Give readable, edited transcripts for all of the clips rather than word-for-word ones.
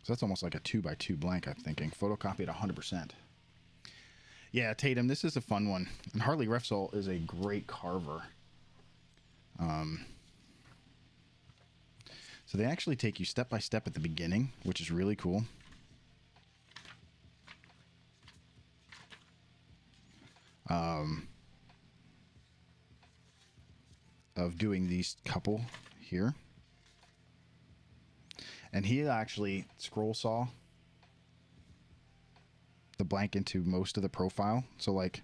So that's almost like a 2x2 blank, I'm thinking. Photocopy at 100%. Yeah, Tatum, this is a fun one. And Harley Refsol is a great carver. So they actually take you step by step at the beginning, which is really cool. Of doing these couple here. And he actually scroll saw the blank into most of the profile. So like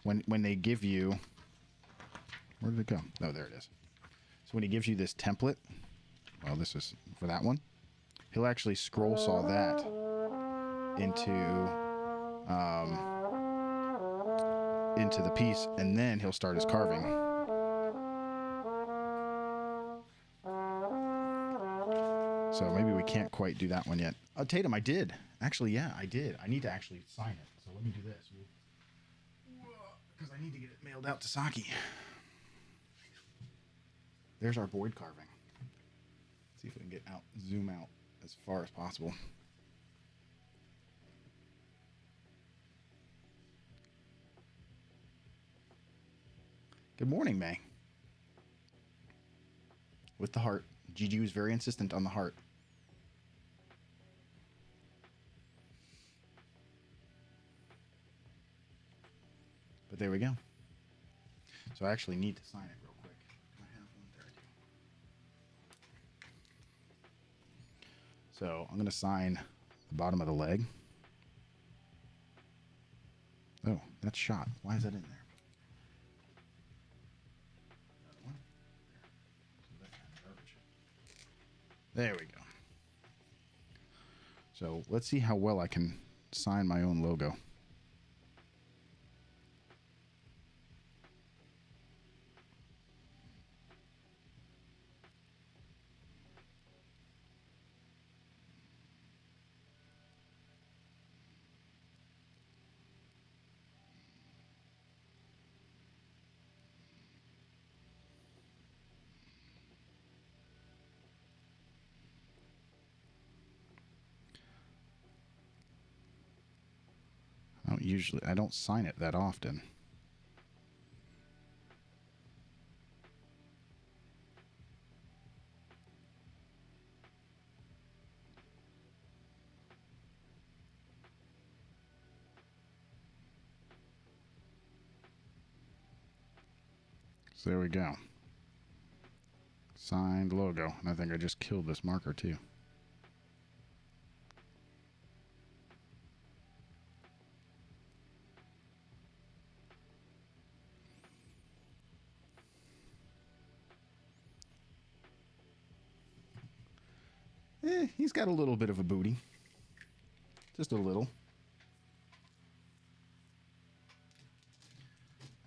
when they give you, where did it go? Oh, there it is. So when he gives you this template, well, this is for that one, he'll actually scroll saw that into the piece, and then he'll start his carving. So maybe we can't quite do that one yet. Oh, Tatum, I did. Actually, yeah, I did. I need to actually sign it. So let me do this. Because I need to get it mailed out to Saki. There's our Boyd carving. Let's see if we can get out, zoom out as far as possible. Good morning, May. With the heart. Gigi was very insistent on the heart. But there we go. So I actually need to sign it real quick. I have one there. So I'm going to sign the bottom of the leg. Oh, that's shot. Why is that in there? There we go. So let's see how well I can sign my own logo. I don't sign it that often. So there we go. Signed logo. And I think I just killed this marker too. He's got a little bit of a booty. Just a little.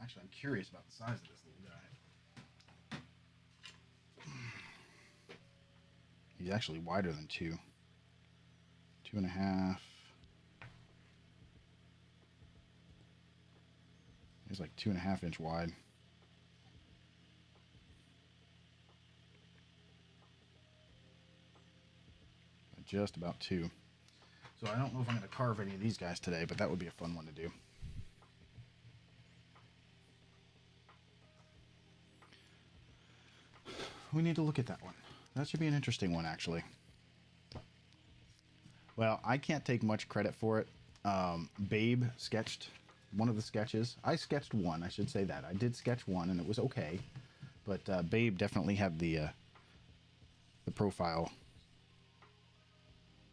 Actually, I'm curious about the size of this little guy. He's actually wider than 2. 2.5. He's like 2.5 inch wide. Just about 2. So I don't know if I'm going to carve any of these guys today, but that would be a fun one to do. We need to look at that one. That should be an interesting one, actually. Well, I can't take much credit for it. Babe sketched one of the sketches. I sketched one, I should say that. I did sketch one, and it was okay. But Babe definitely had the profile.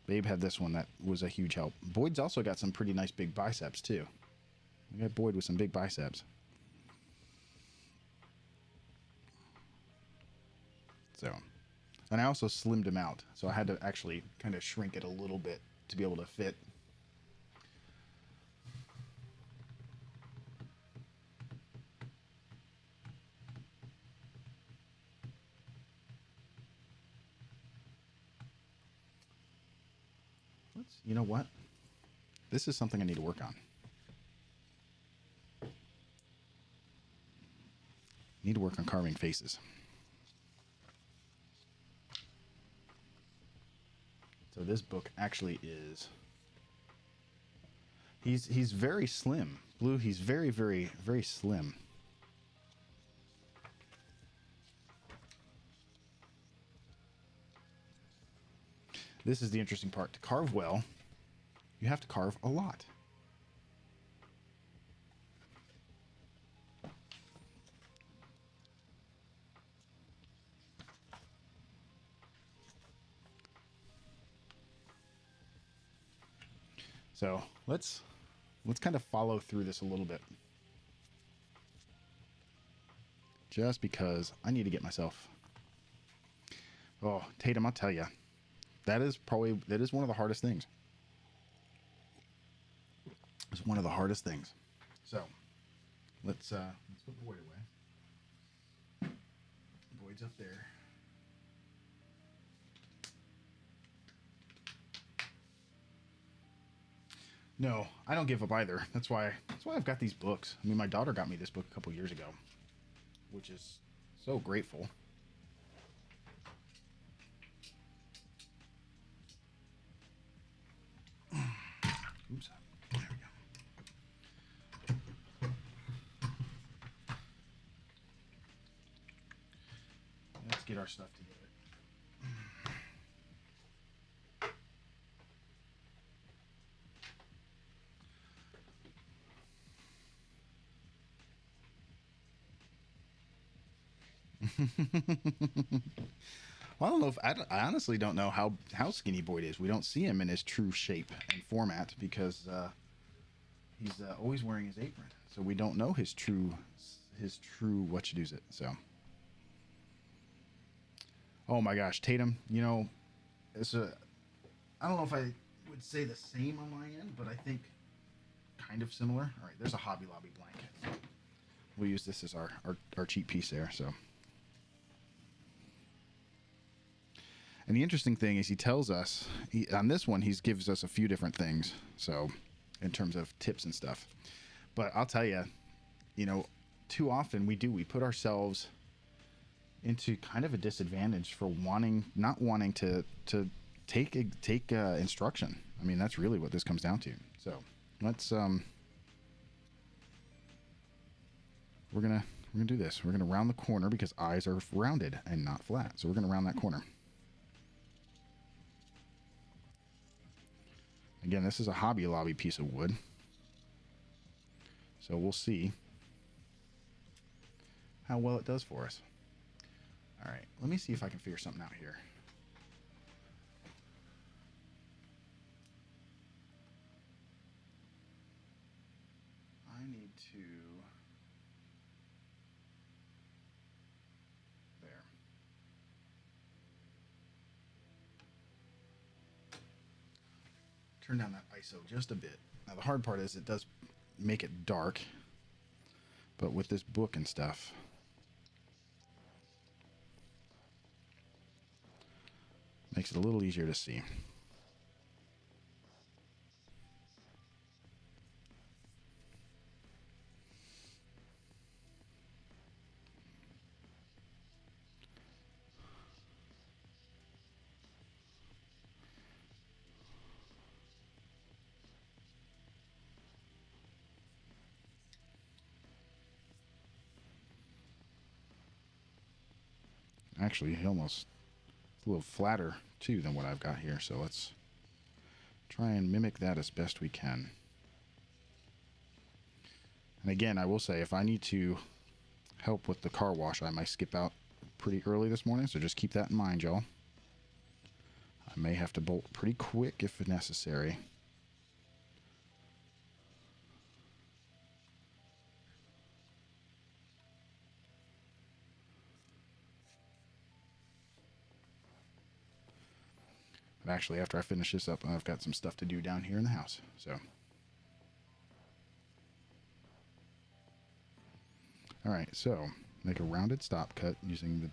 Babe had this one that was a huge help. Boyd's also got some pretty nice big biceps, too. We got Boyd with some big biceps. So, and I also slimmed him out. So I had to actually kind of shrink it a little bit to be able to fit. You know what? This is something I need to work on. Need to work on carving faces. So this book actually is. He's very slim. Blue. He's very, very, very slim. This is the interesting part. To carve well, you have to carve a lot. So let's kind of follow through this a little bit. Just because I need to get myself. Oh, Tatum, I'll tell you. That is one of the hardest things. It's one of the hardest things. So let's put Boyd away. Boyd's up there. No, I don't give up either. That's why I've got these books. I mean, my daughter got me this book a couple years ago, which is so grateful. Oops. There we go. Let's get our stuff together. Well, I don't know if I honestly don't know how skinny Boyd is. We don't see him in his true shape and format because he's always wearing his apron, so we don't know his true what you do it. So, oh my gosh, Tatum, you know, I don't know if I would say the same on my end, but I think kind of similar. All right, there's a Hobby Lobby blanket. We'll use this as our cheap piece there. So. And the interesting thing is he tells us, on this one, he gives us a few different things. So in terms of tips and stuff. But I'll tell you, you know, too often we put ourselves into kind of a disadvantage for not wanting to take instruction. I mean, that's really what this comes down to. So let's, we're going to do this. We're going to round the corner because eyes are rounded and not flat. So we're going to round that corner. Again, this is a Hobby Lobby piece of wood. So we'll see how well it does for us. All right, let me see if I can figure something out here. I need to... There. Turn down that ISO just a bit. Now the hard part is it does make it dark, but with this book and stuff, makes it a little easier to see. Actually, he almost a little flatter too than what I've got here. So let's try and mimic that as best we can. And again, I will say if I need to help with the car wash, I might skip out pretty early this morning. So just keep that in mind, y'all. I may have to bolt pretty quick if necessary. But actually, after I finish this up, I've got some stuff to do down here in the house. So, all right, so make a rounded stop cut using the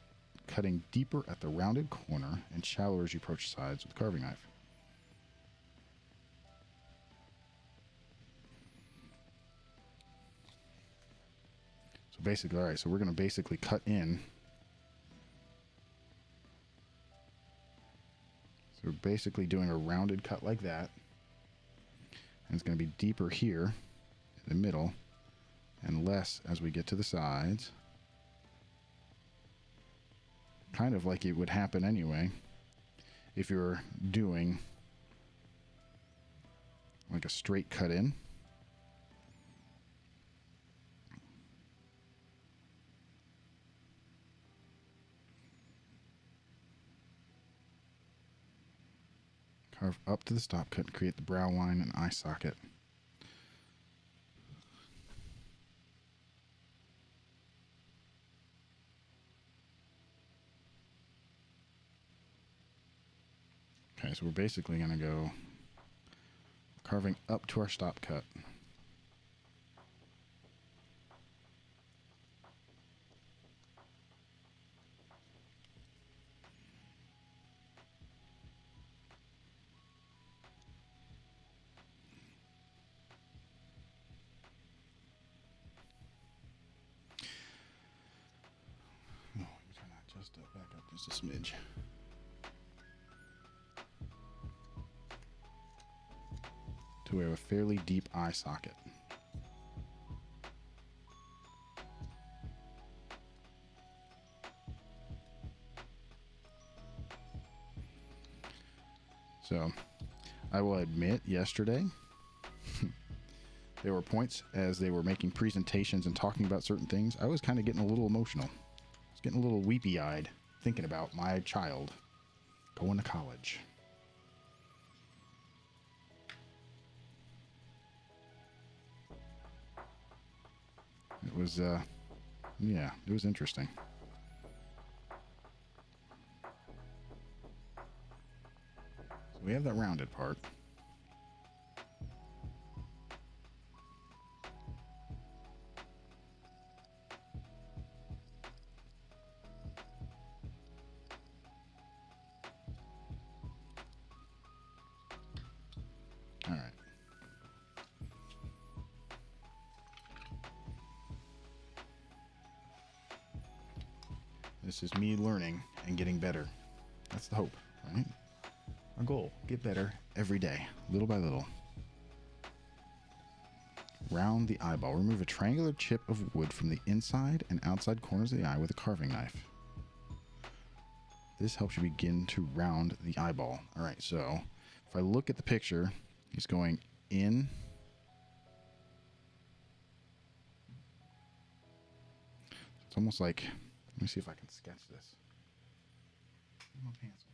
cutting deeper at the rounded corner and shallower as you approach sides with a carving knife. So basically, all right, so we're going to basically cut in So we're basically doing a rounded cut like that. And it's going to be deeper here in the middle and less as we get to the sides. Kind of like it would happen anyway if you're doing like a straight cut in. Carve up to the stop cut and create the brow line and eye socket. Okay, so we're basically going to go carving up to our stop cut. Oh, let me turn that just back up just a smidge. To we have a fairly deep eye socket. So, I will admit, yesterday, there were points as they were making presentations and talking about certain things, I was kind of getting a little emotional. I was getting a little weepy-eyed thinking about my child going to college. It was, yeah, it was interesting. So we have that rounded part. All right. This is me learning and getting better. That's the hope, right? Our goal, get better every day, little by little. Round the eyeball. Remove a triangular chip of wood from the inside and outside corners of the eye with a carving knife. This helps you begin to round the eyeball. All right, so if I look at the picture, he's going in. It's almost like, let me see if I can sketch this. My pencil.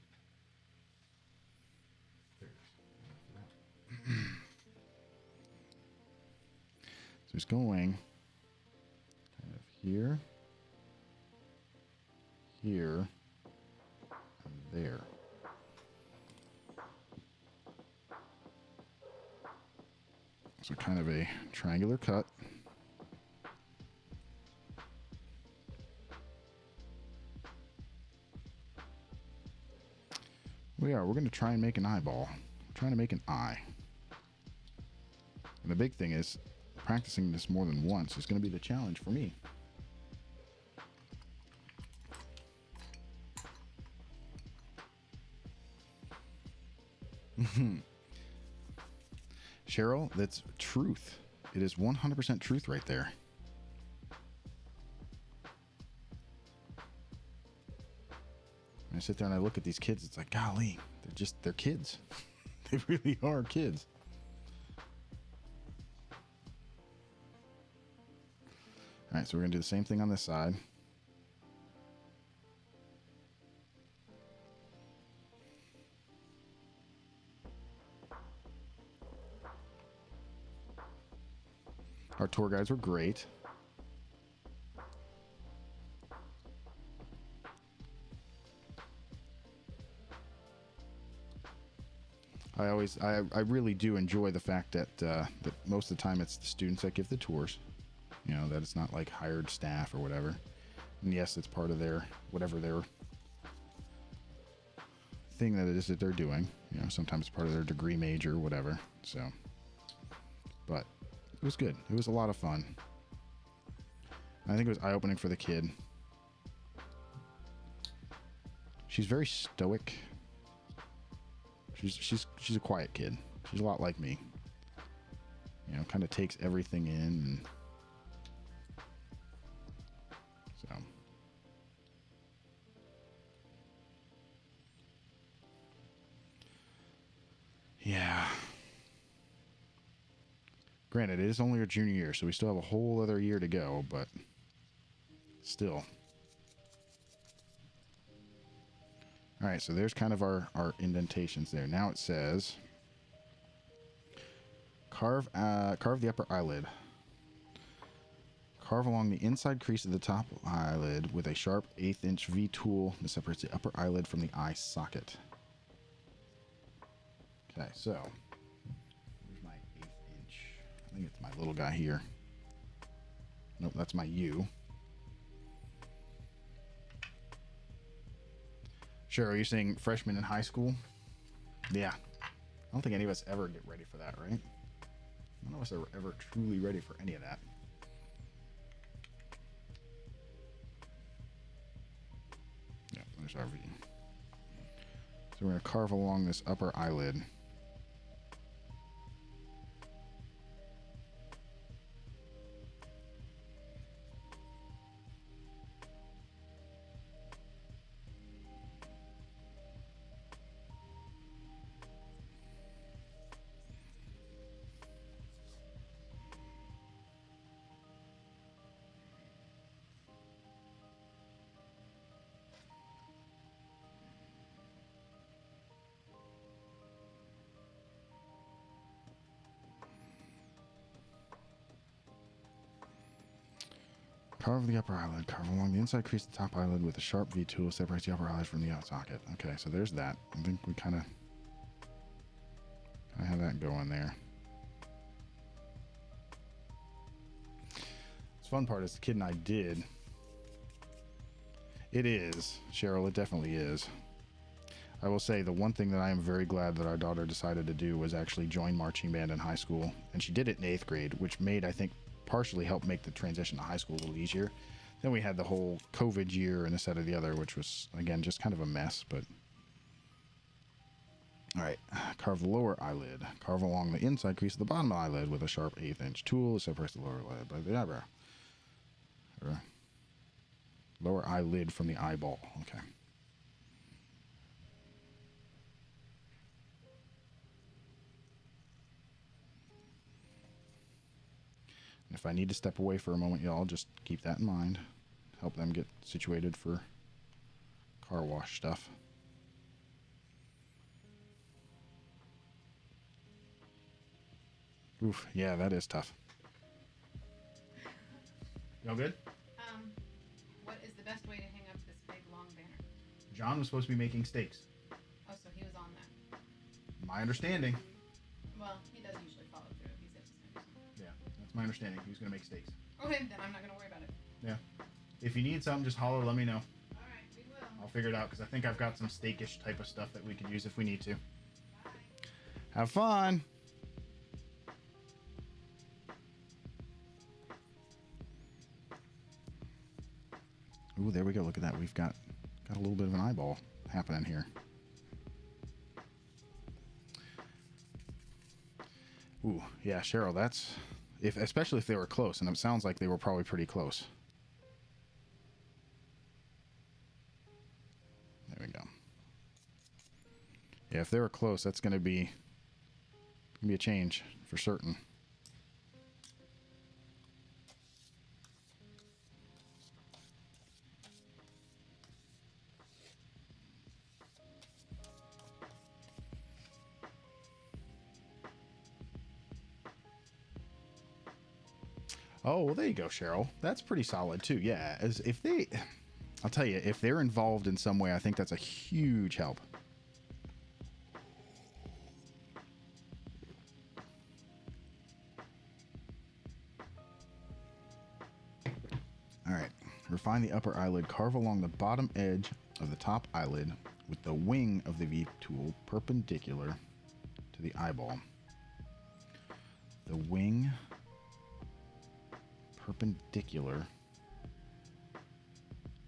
There it is. So he's going kind of here, here, and there. So kind of a triangular cut. We're going to try and make an eyeball. We're trying to make an eye. And the big thing is, practicing this more than once is going to be the challenge for me. Cheryl, that's truth. It is 100% truth right there. When I sit there and I look at these kids, it's like, golly, they're kids. They really are kids. All right, so we're going to do the same thing on this side. Our tour guides were great. I really do enjoy the fact that that most of the time it's the students that give the tours. You know, that it's not like hired staff or whatever. And yes, it's part of their, whatever their thing that it is that they're doing. You know, sometimes it's part of their degree major or whatever. So, but it was good. It was a lot of fun. I think it was eye-opening for the kid. She's very stoic. She's a quiet kid. She's a lot like me. You know, kind of takes everything in. And so, yeah. Granted, it is only her junior year, so we still have a whole other year to go, but still. All right, so there's kind of our indentations there. Now it says, carve the upper eyelid. Carve along the inside crease of the top eyelid with a sharp 1/8 inch V tool that separates the upper eyelid from the eye socket. Okay, so where's my 1/8 inch? I think it's my little guy here. Nope, that's my U. Sure, are you saying freshman in high school? Yeah. I don't think any of us ever get ready for that, right? None of us are ever truly ready for any of that. Yeah, there's our V. So we're going to carve along this upper eyelid. Carve the upper eyelid. Carve along the inside crease of the top eyelid with a sharp V tool. Separates the upper eyelid from the eye socket. Okay, so there's that. I think we kind of have that going there. The fun part is the kid and I did. It is, Cheryl, it definitely is. I will say the one thing that I am very glad that our daughter decided to do was actually join marching band in high school. And she did it in 8th grade, which made, I think, partially help make the transition to high school a little easier. Then we had the whole COVID year and this, that, or the other, which was, again, just kind of a mess, but... All right, carve the lower eyelid. Carve along the inside crease of the bottom eyelid with a sharp 1/8 inch tool that separates the lower eyelid by the eyebrow. Or lower eyelid from the eyeball. Okay. And if I need to step away for a moment, y'all just keep that in mind. Help them get situated for car wash stuff. Oof, yeah, that is tough. Y'all good? What is the best way to hang up this big long banner? John was supposed to be making steaks. Oh, so he was on that. My understanding. Well, he does usually follow through if he says he's going to do something. Yeah, that's my understanding. He was going to make steaks. Okay, then I'm not going to worry about it. Yeah. If you need something, just holler, let me know. All right, we will. I'll figure it out because I think I've got some steakish type of stuff that we could use if we need to. Bye. Have fun. Ooh, there we go. Look at that. We've got a little bit of an eyeball happening here. Ooh, yeah, Cheryl, that's especially if they were close, and it sounds like they were probably pretty close. There we go. Yeah, if they were close, that's gonna be a change for certain. Oh, well, there you go, Cheryl. That's pretty solid too. Yeah, as if they, I'll tell you, if they're involved in some way, I think that's a huge help. All right, refine the upper eyelid. Carve along the bottom edge of the top eyelid with the wing of the V tool perpendicular to the eyeball. The wing perpendicular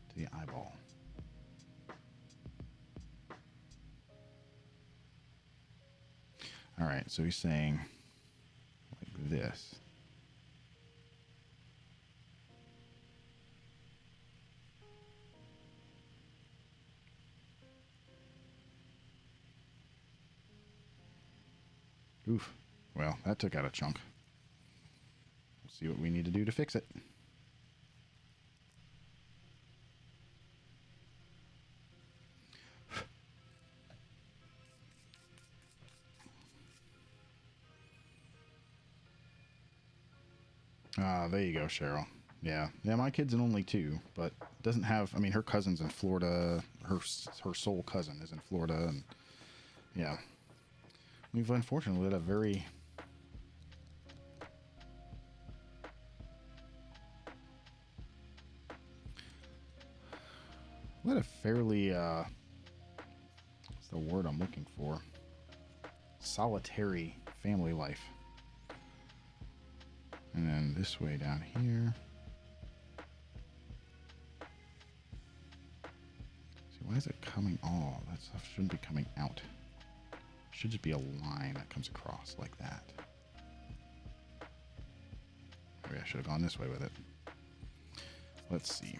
to the eyeball. All right, so he's saying like this. Oof. Well, that took out a chunk. We'll see what we need to do to fix it. Ah, there you go, Cheryl. Yeah, my kid's an only 2, but doesn't have. I mean, her cousin's in Florida. Her sole cousin is in Florida, and yeah, we've unfortunately had a very fairly what's the word I'm looking for? Solitary family life. And then this way down here. See, why is it coming? Oh, that stuff shouldn't be coming out. It should just be a line that comes across like that. Maybe I should have gone this way with it. Let's see.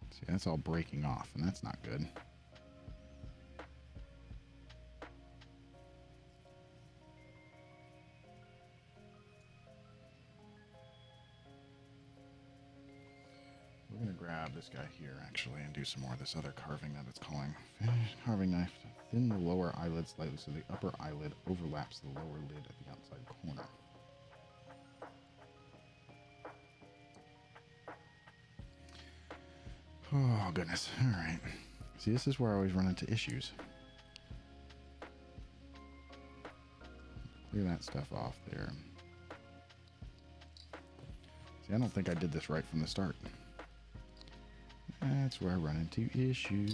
See, that's all breaking off, and that's not good. We're going to grab this guy here, actually, and do some more of this other carving that it's calling. Finish carving knife. Thin the lower eyelid slightly so the upper eyelid overlaps the lower lid at the outside corner. Oh, goodness. All right. See, this is where I always run into issues. Clear that stuff off there. See, I don't think I did this right from the start. That's where I run into issues.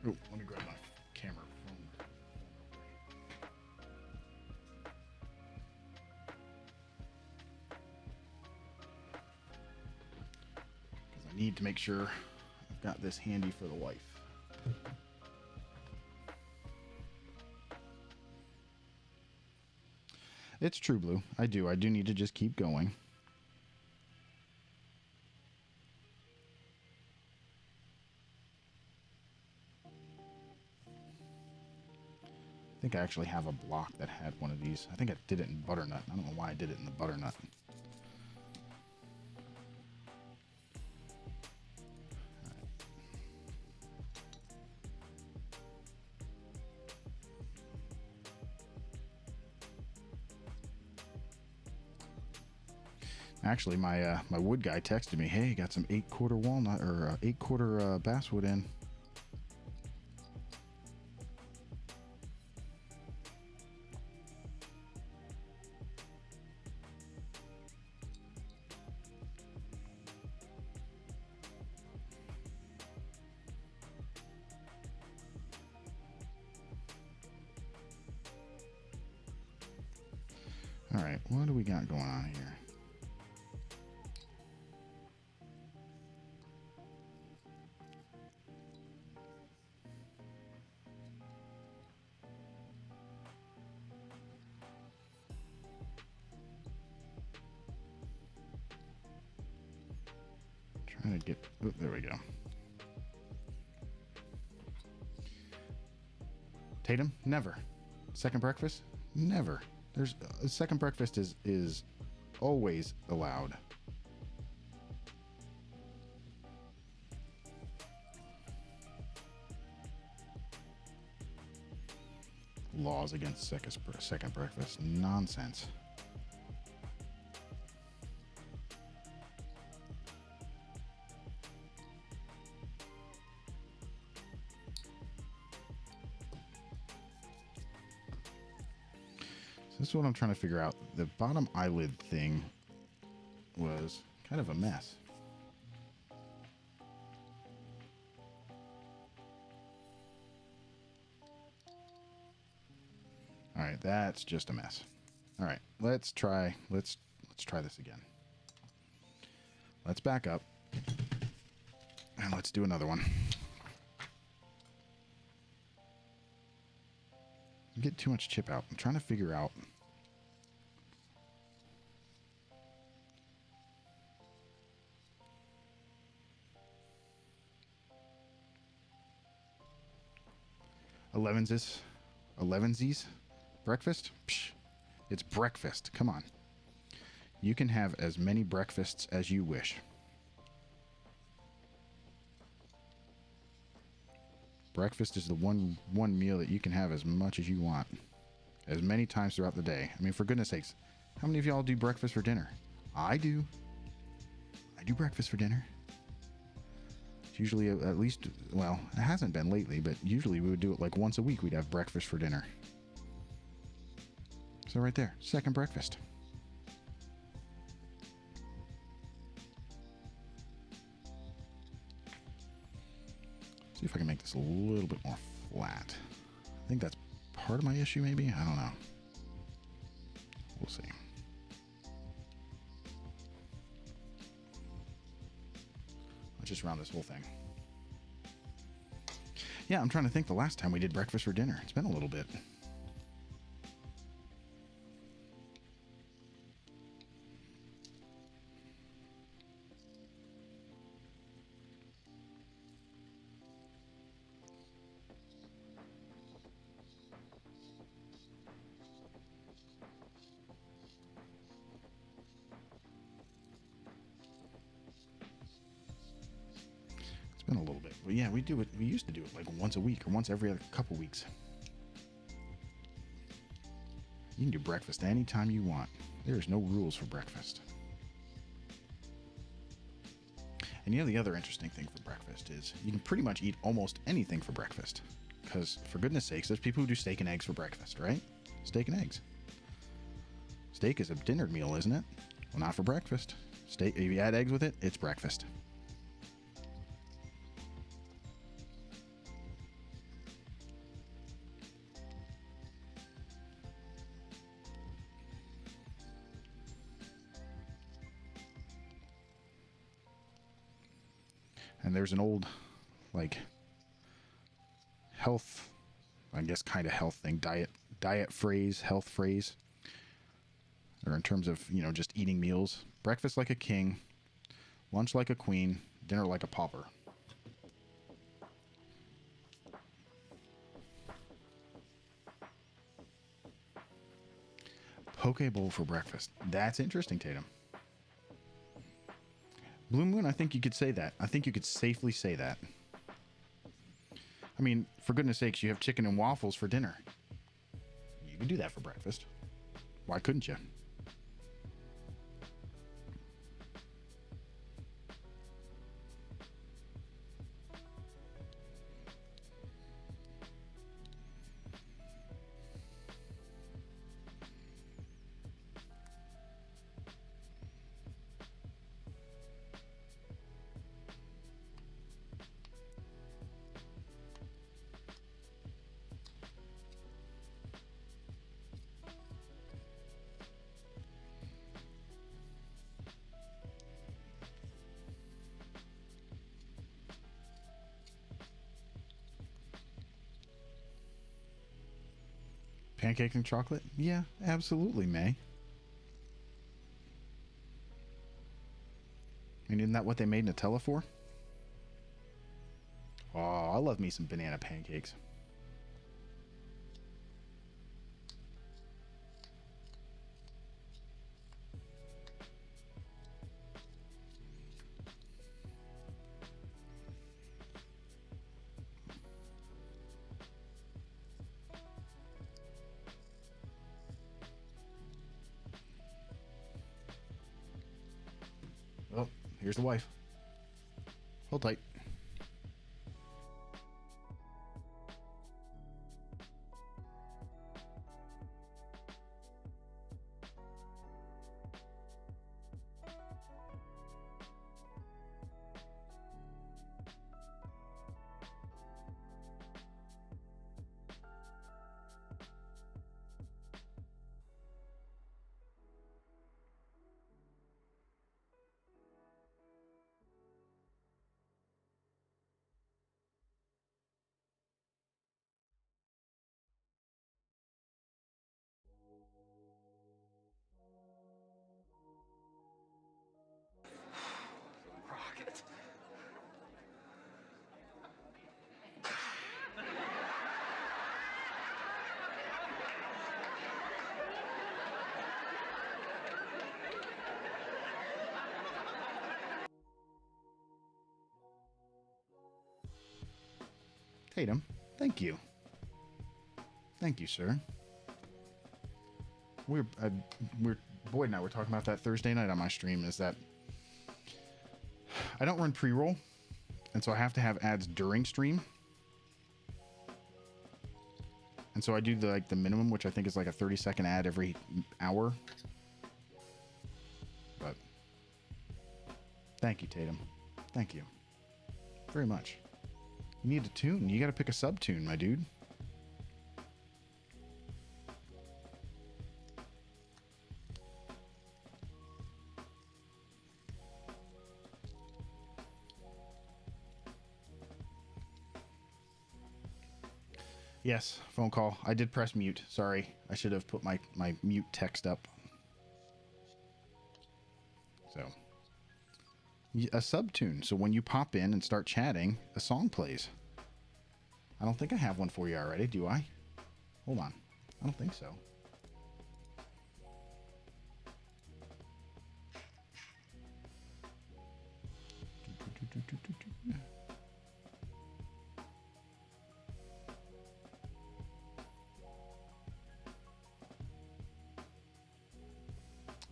Oh, let me grab my camera phone. Because I need to make sure I've got this handy for the wife. It's true, Blue. I do need to just keep going. I think I actually have a block that had one of these. I think I did it in butternut. I don't know why I did it in the butternut. Actually, my wood guy texted me, "Hey, got some 8-quarter walnut or 8-quarter basswood in." All right, what do we got going on here? Trying to get, oh, there we go. Tatum, never. Second breakfast, never. There's second breakfast is always allowed. Laws against second breakfast, nonsense. This is what I'm trying to figure out. The bottom eyelid thing was kind of a mess. All right, that's just a mess. All right, let's try this again. Let's back up. And let's do another one. I'm getting too much chip out. I'm trying to figure out. Elevensies? Breakfast? Psh, it's breakfast. Come on. You can have as many breakfasts as you wish. Breakfast is the one meal that you can have as much as you want. As many times throughout the day. I mean, for goodness sakes, how many of y'all do breakfast for dinner? I do. I do breakfast for dinner. It's usually at least, well, it hasn't been lately, but usually we would do it like once a week. We'd have breakfast for dinner. So right there, second breakfast. See if I can make this a little bit more flat. I think that's part of my issue, maybe? I don't know. We'll see. Let's just round this whole thing. Yeah, I'm trying to think the last time we did breakfast for dinner. It's been a little bit. Been a little bit, but yeah, we do it. We used to do it like once a week or once every other couple weeks. You can do breakfast anytime you want. There's no rules for breakfast. And you know, the other interesting thing for breakfast is you can pretty much eat almost anything for breakfast. Because for goodness sakes, there's people who do steak and eggs for breakfast, right? Steak and eggs. Steak is a dinner meal, isn't it? Well, not for breakfast. Steak, if you add eggs with it, it's breakfast. And there's an old, like, health, I guess kind of health thing, diet phrase, health phrase, or in terms of, you know, just eating meals. Breakfast like a king, lunch like a queen, dinner like a pauper. Poke bowl for breakfast. That's interesting, Tatum. Blue Moon, I think you could say that. I think you could safely say that. I mean, for goodness sakes, you have chicken and waffles for dinner. You can do that for breakfast. Why couldn't you? Pancakes and chocolate? Yeah, absolutely, May. I mean, isn't that what they made Nutella for? Oh, I love me some banana pancakes. Oh, here's the wife. Hold tight. Tatum, thank you. Thank you, sir. We're Boyd and I were talking about that Thursday night on my stream. Is that I don't run pre-roll, and so I have to have ads during stream. And so I do the minimum, which I think is like a 30-second ad every hour. But thank you, Tatum. Thank you very much. You need a tune. You got to pick a sub tune, my dude. Yes, phone call. I did press mute. Sorry. I should have put my mute text up. So, a sub tune. So when you pop in and start chatting, a song plays. I don't think I have one for you already, do I? Hold on. I don't think so.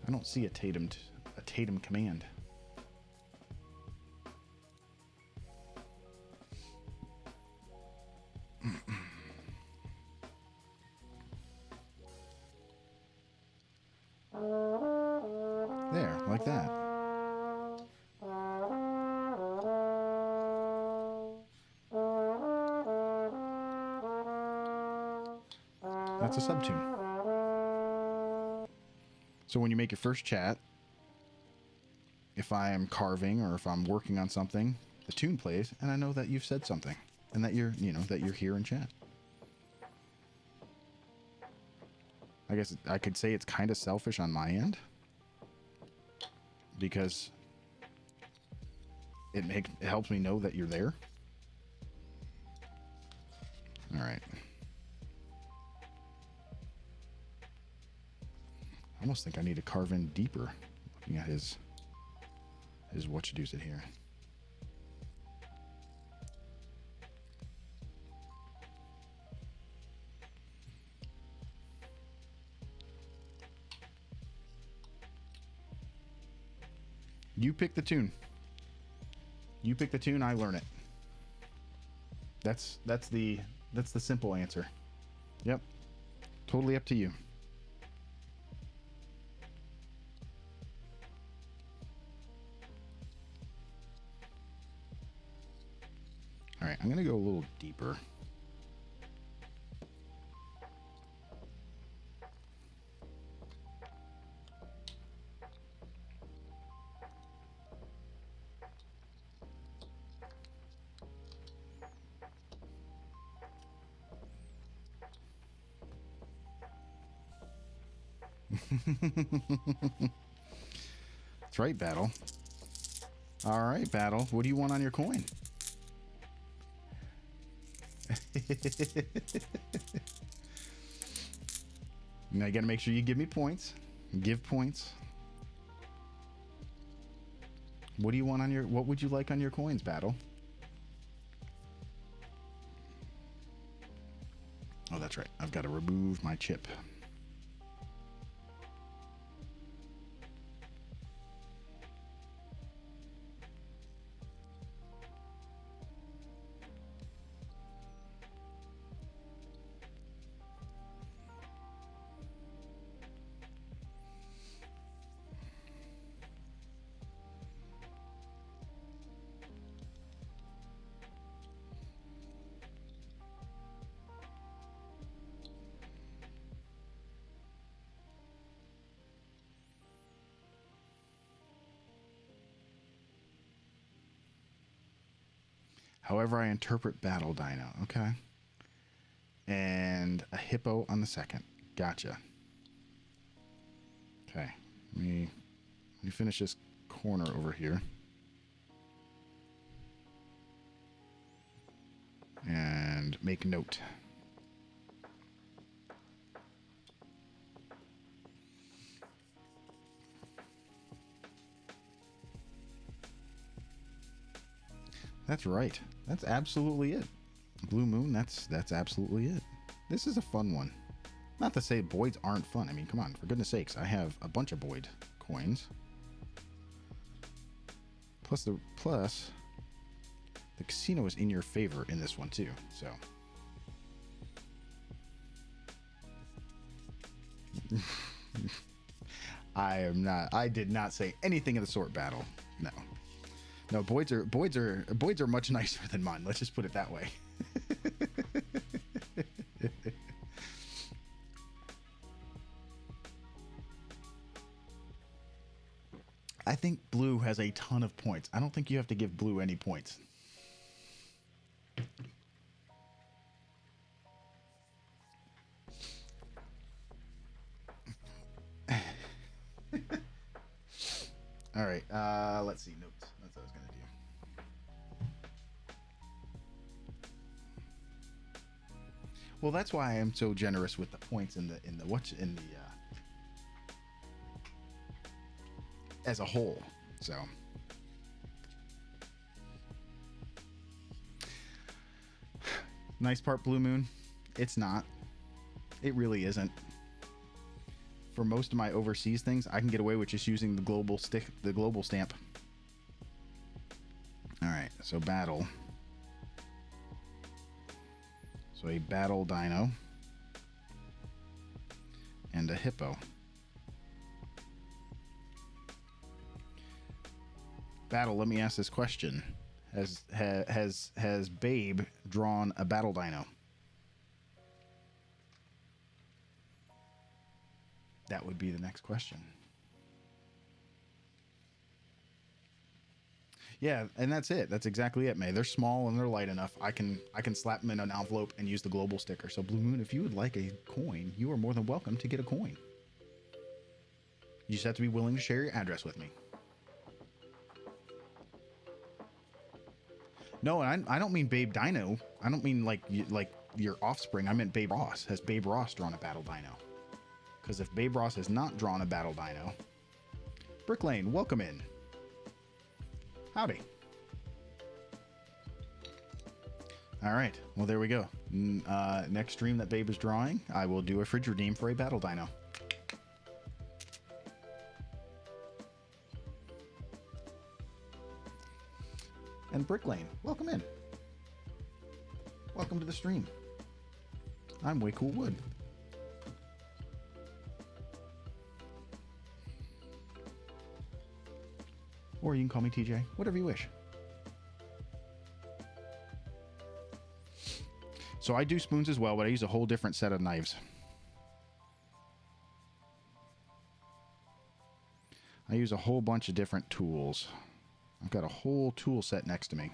I don't see a Tatum command. There, like that. That's a subtune. So when you make your first chat, if I am carving or if I'm working on something, the tune plays and I know that you've said something and that you're, that you're here in chat. I guess I could say it's kind of selfish on my end because it helps me know that you're there. All right. I almost think I need to carve in deeper looking at his what you do's it here. You pick the tune. You pick the tune, I learn it. That's the simple answer. Yep. Totally up to you. All right, I'm going to go a little deeper. That's right, Battle. All right, Battle. What do you want on your coin? Now you got to make sure you give me points. Give points. What do you want on your? What would you like on your coins, Battle? Oh, that's right. I've got to remove my chip. However I interpret Battle Dino. Okay. And a hippo on the second. Gotcha. Okay. Let me finish this corner over here. And make note. That's right. That's absolutely it. Blue Moon, that's absolutely it. This is a fun one. Not to say Boyds aren't fun. I mean, come on, for goodness sakes, I have a bunch of Boyd coins. Plus the casino is in your favor in this one too, so. I did not say anything of the sort, Battle. No. No, Boyds are much nicer than mine. Let's just put it that way. I think Blue has a ton of points. I don't think you have to give Blue any points. All right, let's see, notes. That's what I was gonna do. Well, that's why I am so generous with the points as a whole. So nice part, Blue Moon. It's not. It really isn't. For most of my overseas things, I can get away with just using the global stamp. All right, so battle. So a battle dino and a hippo. Battle, let me ask this question. Has Babe drawn a battle dino? That would be the next question. Yeah, and that's it. That's exactly it, May. They're small and they're light enough. I can slap them in an envelope and use the global sticker. So Blue Moon, if you would like a coin, you are more than welcome to get a coin. You just have to be willing to share your address with me. No, and I don't mean Babe Dino. I don't mean like your offspring. I meant Babe Ross. Has Babe Ross drawn a battle dino? Because if Babe Ross has not drawn a battle dino, Brick Lane, welcome in. Howdy. All right. Well, there we go. Next stream that Babe is drawing, I will do a fridge redeem for a battle dino. And Brick Lane, welcome in. Welcome to the stream. I'm Way Cool Wood. Or you can call me TJ, whatever you wish. So I do spoons as well, but I use a whole different set of knives. I use a whole bunch of different tools. I've got a whole tool set next to me.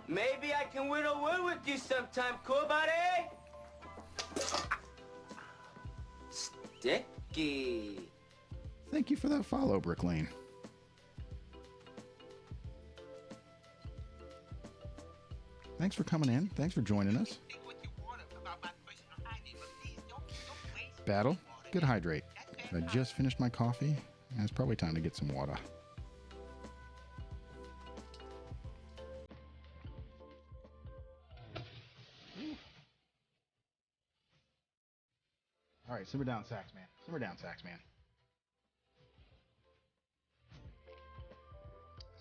Maybe I can win a word with you sometime, cool buddy? Sticky. Thank you for that follow, Brick Lane. Thanks for coming in. Thanks for joining us. Battle, good hydrate. I just finished my coffee, and it's probably time to get some water. All right, simmer down, Saxman. Simmer down, Saxman.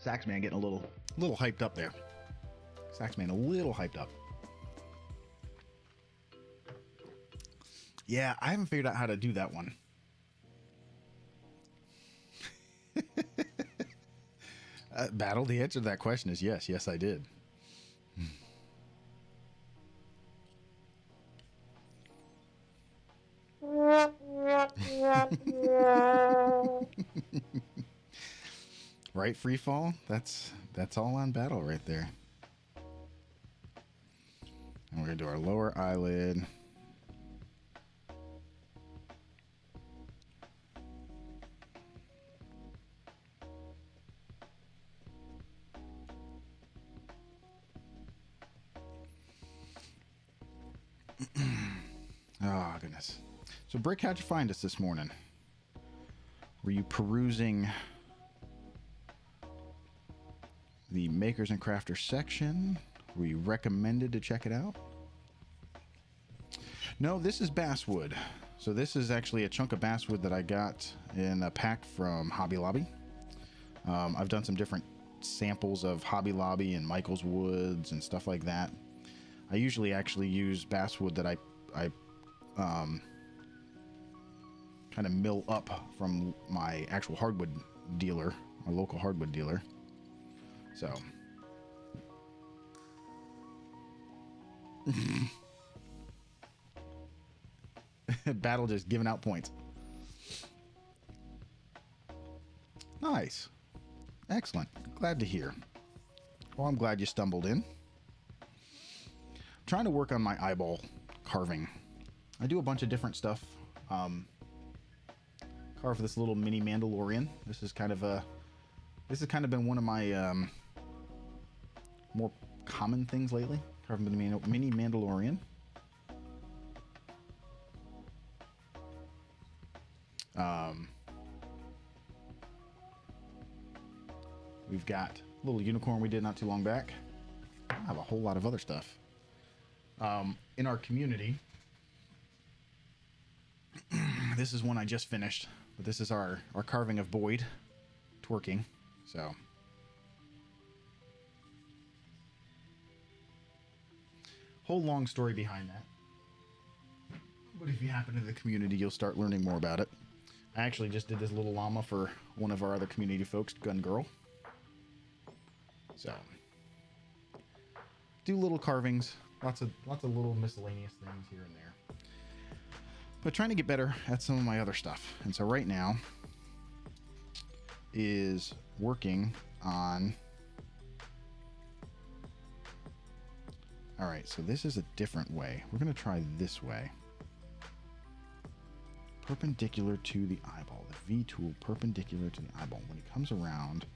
Saxman getting a little hyped up there. Saxman a little hyped up. Yeah, I haven't figured out how to do that one. Battle, the answer to that question is yes. Yes, I did. Right, free fall? That's all on Battle right there. And we're gonna do our lower eyelid. Oh, goodness. So, Brick, how'd you find us this morning? Were you perusing the Makers and Crafters section. We recommended to check it out. No, this is basswood. So this is actually a chunk of basswood that I got in a pack from Hobby Lobby. I've done some different samples of Hobby Lobby and Michael's Woods and stuff like that. I usually actually use basswood that I kind of mill up from my actual hardwood dealer, my local hardwood dealer. So Battle just giving out points. Nice. Excellent. Glad to hear. Well, I'm glad you stumbled in. I'm trying to work on my eyeball carving. I do a bunch of different stuff. Carve this little mini Mandalorian. This is kind of been one of my more common things lately. Carving the mini Mandalorian. We've got a little unicorn we did not too long back. I have a whole lot of other stuff. In our community, this is one I just finished, but this is our carving of Boyd twerking. So whole long story behind that. But if you happen to the community, you'll start learning more about it. I actually just did this little llama for one of our other community folks, Gun Girl. So, do little carvings, lots of little miscellaneous things here and there. But trying to get better at some of my other stuff. And so right now is working on. All right, so this is a different way. We're going to try this way. Perpendicular to the eyeball. The V tool perpendicular to the eyeball. When it comes around,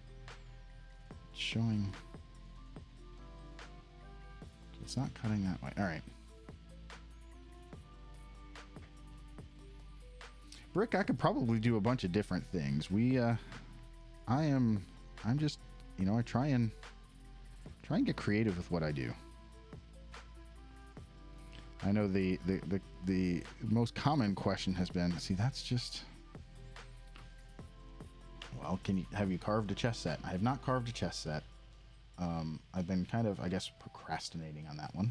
it's showing. It's not cutting that way. All right. Brick, I could probably do a bunch of different things. I'm just, I try and get creative with what I do. I know the most common question has been, see, that's just, well, have you carved a chess set? I have not carved a chess set. I've been kind of, I guess, procrastinating on that one,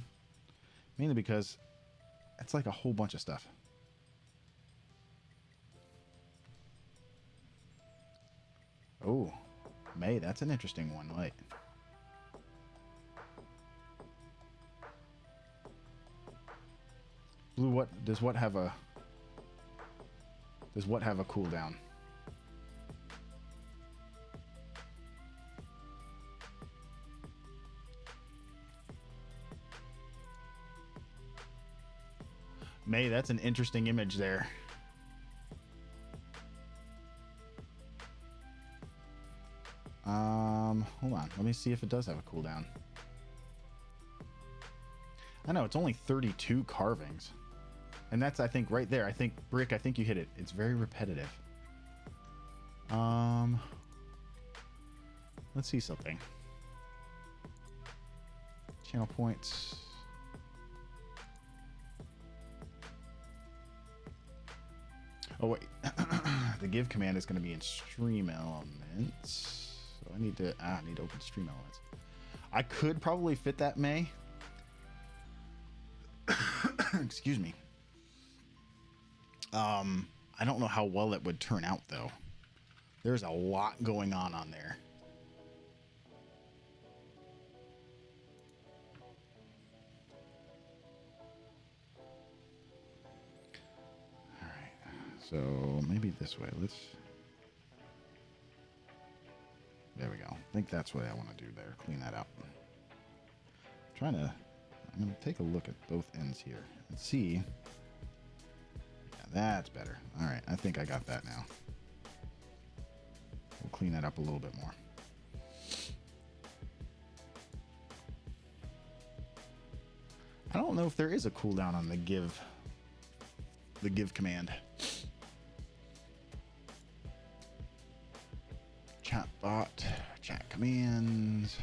mainly because it's like a whole bunch of stuff. Oh, May, that's an interesting one. Wait. Blue, does what have a cooldown? May, that's an interesting image there. Hold on. Let me see if it does have a cooldown. I know it's only 32 carvings. And that's, I think, right there. I think, Brick, I think you hit it. It's very repetitive. Let's see something. Channel points. Oh, wait. The give command is going to be in Stream Elements. So I need to open Stream Elements. I could probably fit that, May. Excuse me. I don't know how well it would turn out, though. There's a lot going on there. All right. So maybe this way. There we go. I think that's what I want to do there. Clean that up. I'm going to take a look at both ends here and see. Yeah, that's better. All right. I think I got that now. We'll clean that up a little bit more. I don't know if there is a cooldown on the give command. Chatbot, chat commands.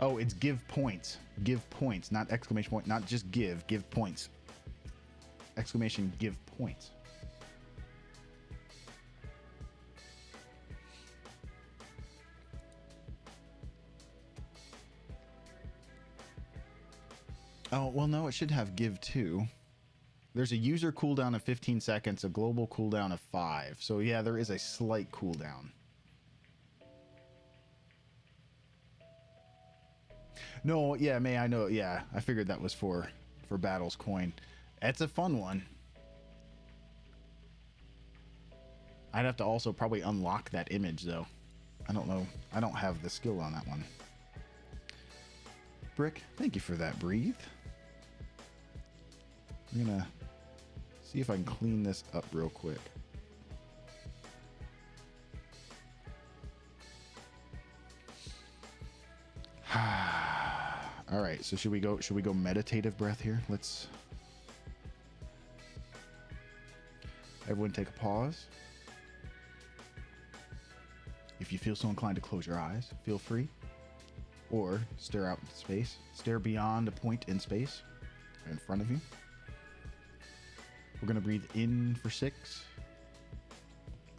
Oh, it's give points. Give points, not exclamation point. Not just give. Give points. Exclamation give points. Oh, well, no, it should have give too. There's a user cooldown of 15 seconds, a global cooldown of 5. So, yeah, there is a slight cooldown. No, yeah, May, I know. Yeah, I figured that was for Battle's coin. It's a fun one. I'd have to also probably unlock that image, though. I don't know. I don't have the skill on that one. Brick, thank you for that, Breathe. I'm gonna see if I can clean this up real quick. All right, so should we go meditative breath here? Let's everyone take a pause. If you feel so inclined to close your eyes, feel free. Or stare out into space. Stare beyond a point in space right in front of you. We're going to breathe in for 6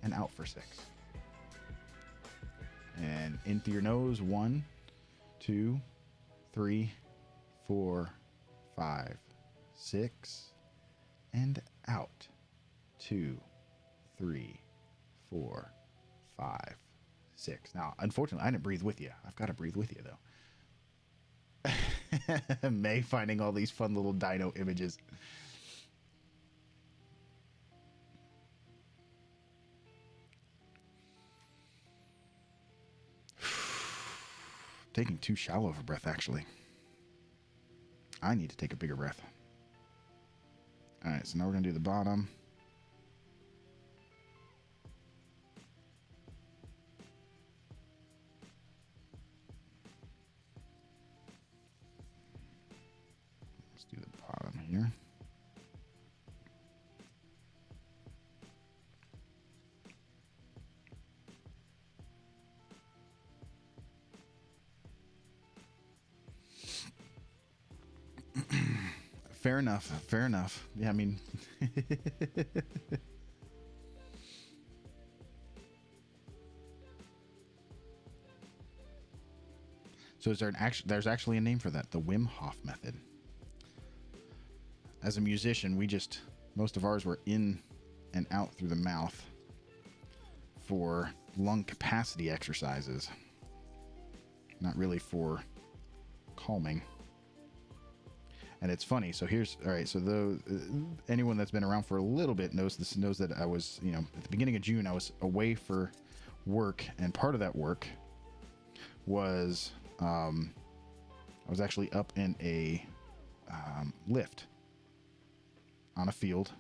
and out for 6. And in through your nose, 1, 2, 3, 4, 5, 6, and out. 2, 3, 4, 5, 6. Now, unfortunately, I didn't breathe with you. I've got to breathe with you, though. May finding all these fun little dino images. Taking too shallow of a breath, actually. I need to take a bigger breath. All right, so now we're going to do the bottom. Let's do the bottom here. Fair enough. Fair enough. Yeah, I mean... So is there there's actually a name for that, the Wim Hof method. As a musician, most of ours were in and out through the mouth for lung capacity exercises. Not really for calming. And it's funny. So anyone that's been around for a little bit knows that I was, at the beginning of June, I was away for work, and part of that work was I was actually up in a lift on a field,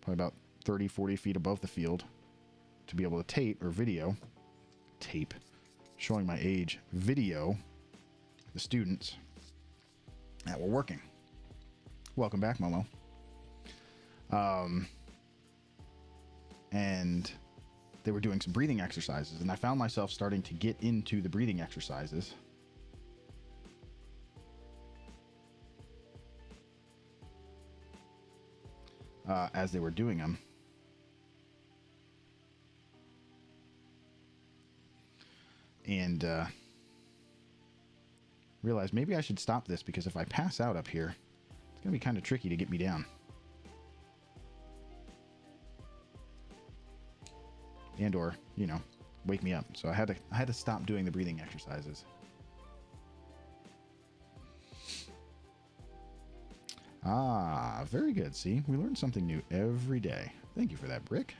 probably about 30, 40 feet above the field, to be able to tape, showing my age, video the students that were working. Welcome back, Momo. And they were doing some breathing exercises, and I found myself starting to get into the breathing exercises. As they were doing them. And realized maybe I should stop this, because if I pass out up here, it's going to be kind of tricky to get me down. And or, wake me up. So I had to stop doing the breathing exercises. Ah, very good. See, we learn something new every day. Thank you for that, Brick.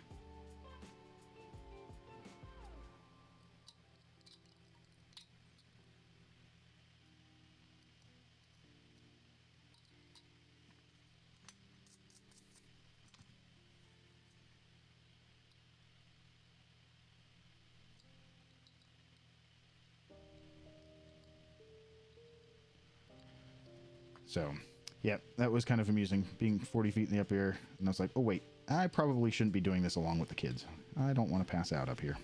So, yeah, that was kind of amusing, being 40 feet in the up air, and I was like, oh wait, I probably shouldn't be doing this along with the kids. I don't want to pass out up here.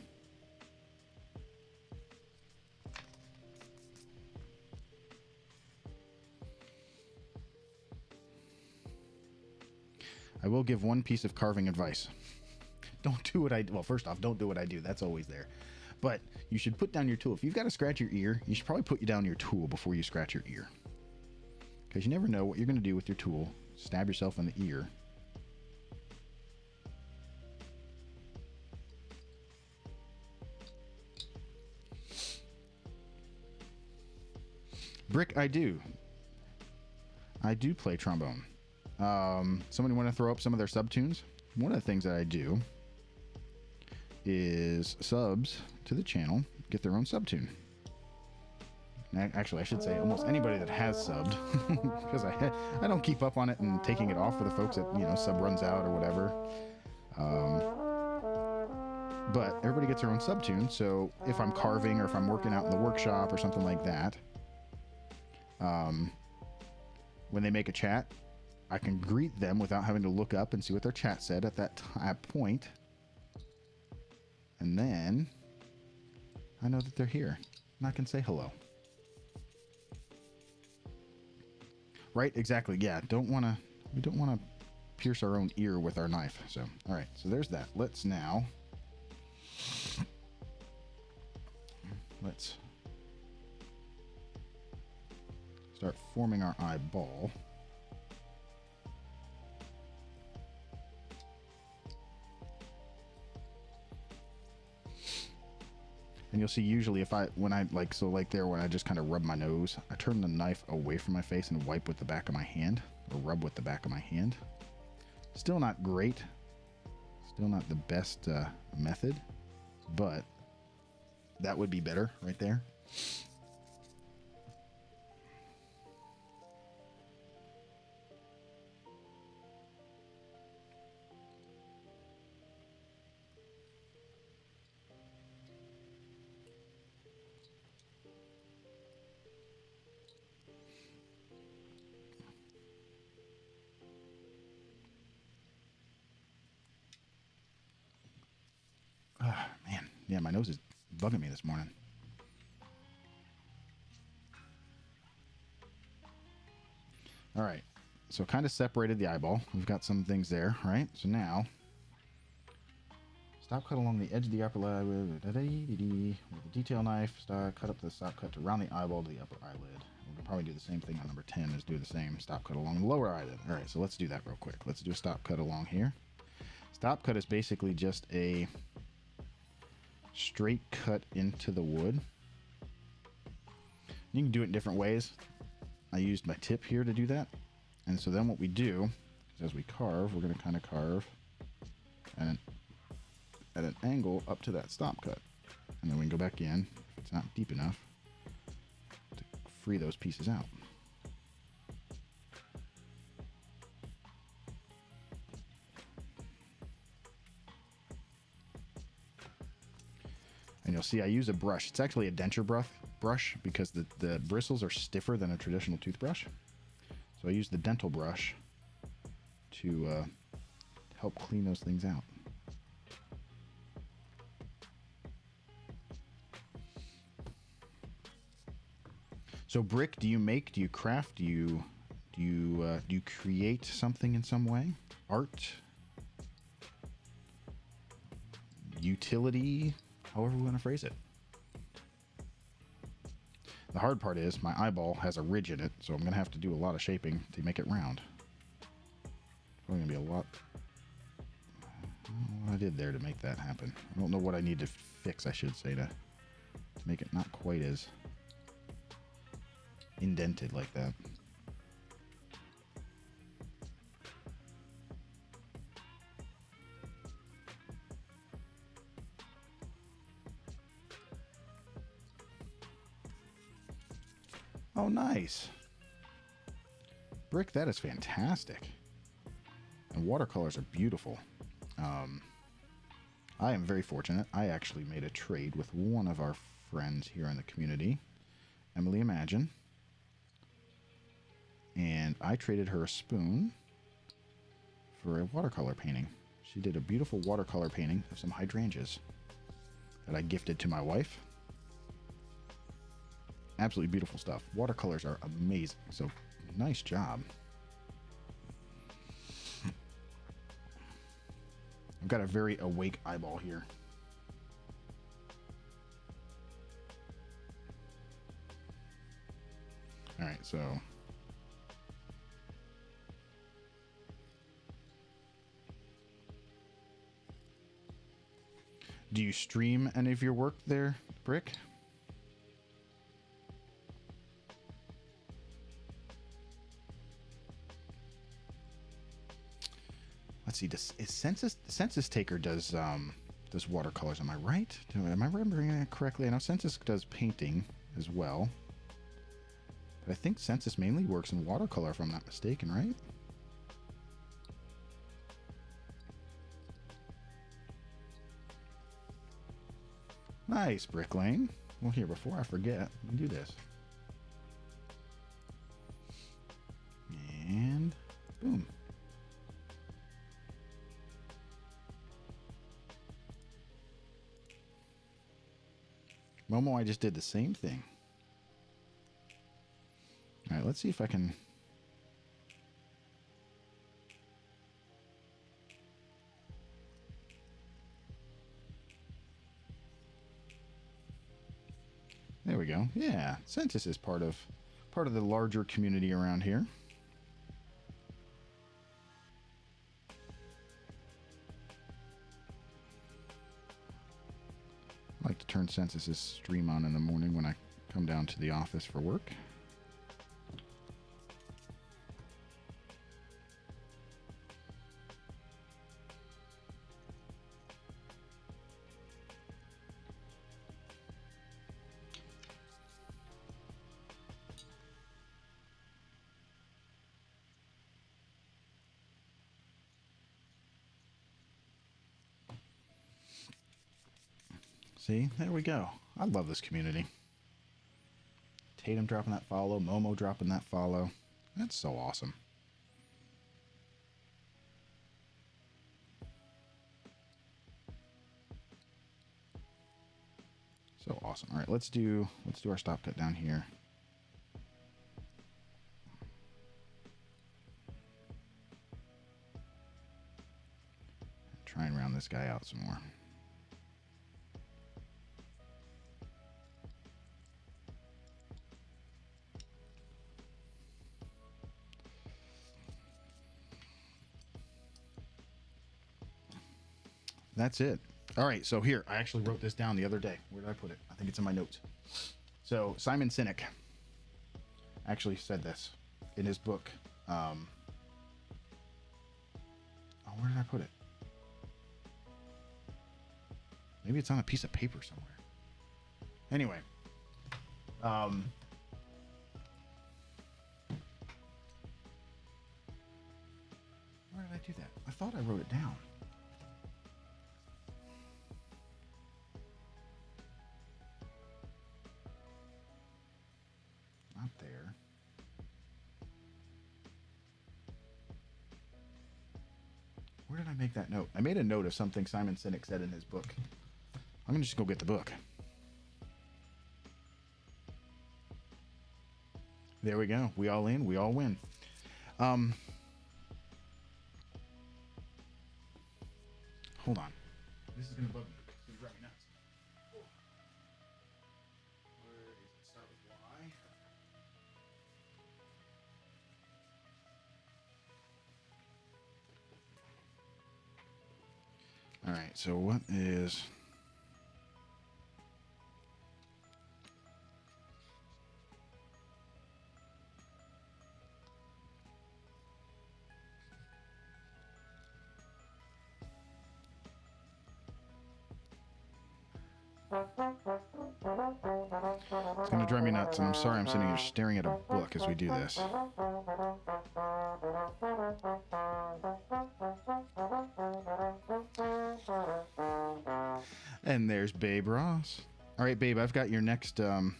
I will give one piece of carving advice. Don't do what I do. Well, first off, don't do what I do. That's always there. But you should put down your tool. If you've got to scratch your ear, you should probably put down your tool before you scratch your ear. Because you never know what you're going to do with your tool. Stab yourself in the ear. Brick, I do. I do play trombone. Somebody want to throw up some of their subtunes? One of the things that I do is subs to the channel get their own subtune. Actually, I should say almost anybody that has subbed, because I don't keep up on it and taking it off for the folks that, you know, sub runs out or whatever. But everybody gets their own subtune. So if I'm carving or if I'm working out in the workshop or something like that, when they make a chat, I can greet them without having to look up and see what their chat said at that point. And then I know that they're here and I can say hello. Right? Exactly. Yeah. We don't want to pierce our own ear with our knife. So, all right. So there's that. Let's start forming our eyeball. And you'll see usually when I just kind of rub my nose, I turn the knife away from my face and wipe with the back of my hand, or rub with the back of my hand. Still not great. Still not the best method, but that would be better right there. Man, yeah, my nose is bugging me this morning. All right, so kind of separated the eyeball. We've got some things there, right? So now, stop cut along the edge of the upper eyelid with a detail knife. Cut up the stop cut to round the eyeball to the upper eyelid. We'll probably do the same thing on number 10 as do the same stop cut along the lower eyelid. All right, so let's do that real quick. Let's do a stop cut along here. Stop cut is basically just a straight cut into the wood. You can do it in different ways. I used my tip here to do that. And so then what we do is as we carve, we're going to kind of carve at an angle up to that stop cut. And then we can go back in, if it's not deep enough, to free those pieces out. And you'll see I use a brush. It's actually a denture brush because the bristles are stiffer than a traditional toothbrush. So I use the dental brush to help clean those things out. So brick, do you make? Do you craft? Do you create something in some way? Art? Utility? However we want to phrase it. The hard part is my eyeball has a ridge in it, so I'm going to have to do a lot of shaping to make it round. Probably going to be a lot. I don't know what I did there to make that happen. I don't know what I need to fix, I should say, to make it not quite as indented like that. Oh, nice. Brick, that is fantastic. And watercolors are beautiful. I am very fortunate. I actually made a trade with one of our friends here in the community, Emily Imagine. And I traded her a spoon for a watercolor painting. She did a beautiful watercolor painting of some hydrangeas that I gifted to my wife. Absolutely beautiful stuff. Watercolors are amazing. So nice job. I've got a very awake eyeball here. All right, so do you stream any of your work there, Brick? Let's see. Is Census Taker does watercolors? Am I right? Am I remembering that correctly? I know Census does painting as well, but I think Census mainly works in watercolor, if I'm not mistaken, right? Nice, Brick Lane. Well, here, before I forget, let me do this. And boom. Momo, I just did the same thing. All right, let's see if I can... There we go. Yeah, Census is part of the larger community around here. I like to turn Census's stream on in the morning when I come down to the office for work. See, there we go. I love this community. Tatum dropping that follow, Momo dropping that follow. That's so awesome. So awesome. All right, let's do our stop cut down here. Try and round this guy out some more. That's it. All right, so here, I actually wrote this down the other day. Where did I put it? I think it's in my notes. So Simon Sinek actually said this in his book. Oh, where did I put it? Maybe it's on a piece of paper somewhere. Anyway. Where did I do that? I thought I wrote it down. Not there. Where did I make that note? I made a note of something Simon Sinek said in his book. I'm going to just go get the book. There we go. We all in. We all win. Hold on. This is going to bug me. It's going to drive me nuts. Where is it? Start with Y. All right. So what is... It's going to drive me nuts, and I'm sorry I'm sitting here staring at a book as we do this. And there's Babe Ross. All right, Babe, I've got your next, I've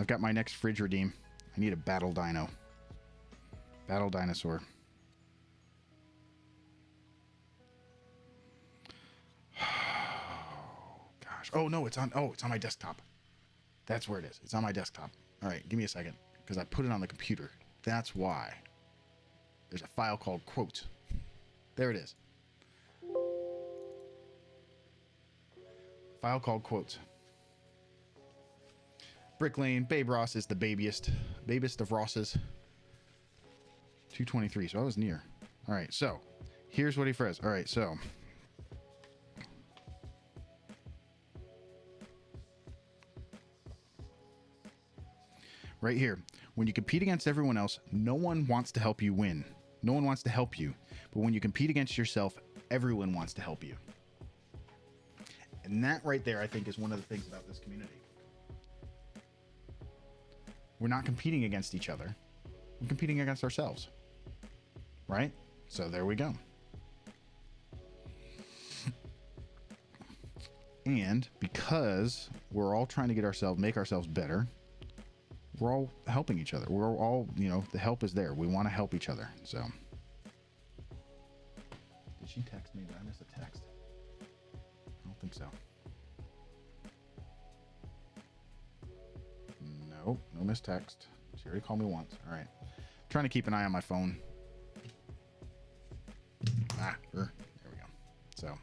got my next fridge redeem. I need a battle dino. Battle dinosaur. Oh no, it's on my desktop. That's where it is. It's on my desktop. All right, give me a second, because I put it on the computer. That's why. There's a file called quotes. There it is. File called quotes. Brick Lane, Babe Ross is the babiest of Rosses. 223, so I was near. All right, so here's what he says. All right, so right here, when you compete against everyone else, no one wants to help you win. No one wants to help you. But when you compete against yourself, everyone wants to help you. And that right there, I think, is one of the things about this community. We're not competing against each other. We're competing against ourselves. Right? So there we go. And because we're all trying to make ourselves better, we're all helping each other. We're all, the help is there. We want to help each other. So. Did she text me? Did I miss a text? I don't think so. Nope, no missed text. She already called me once. All right. Trying to keep an eye on my phone. There we go. So.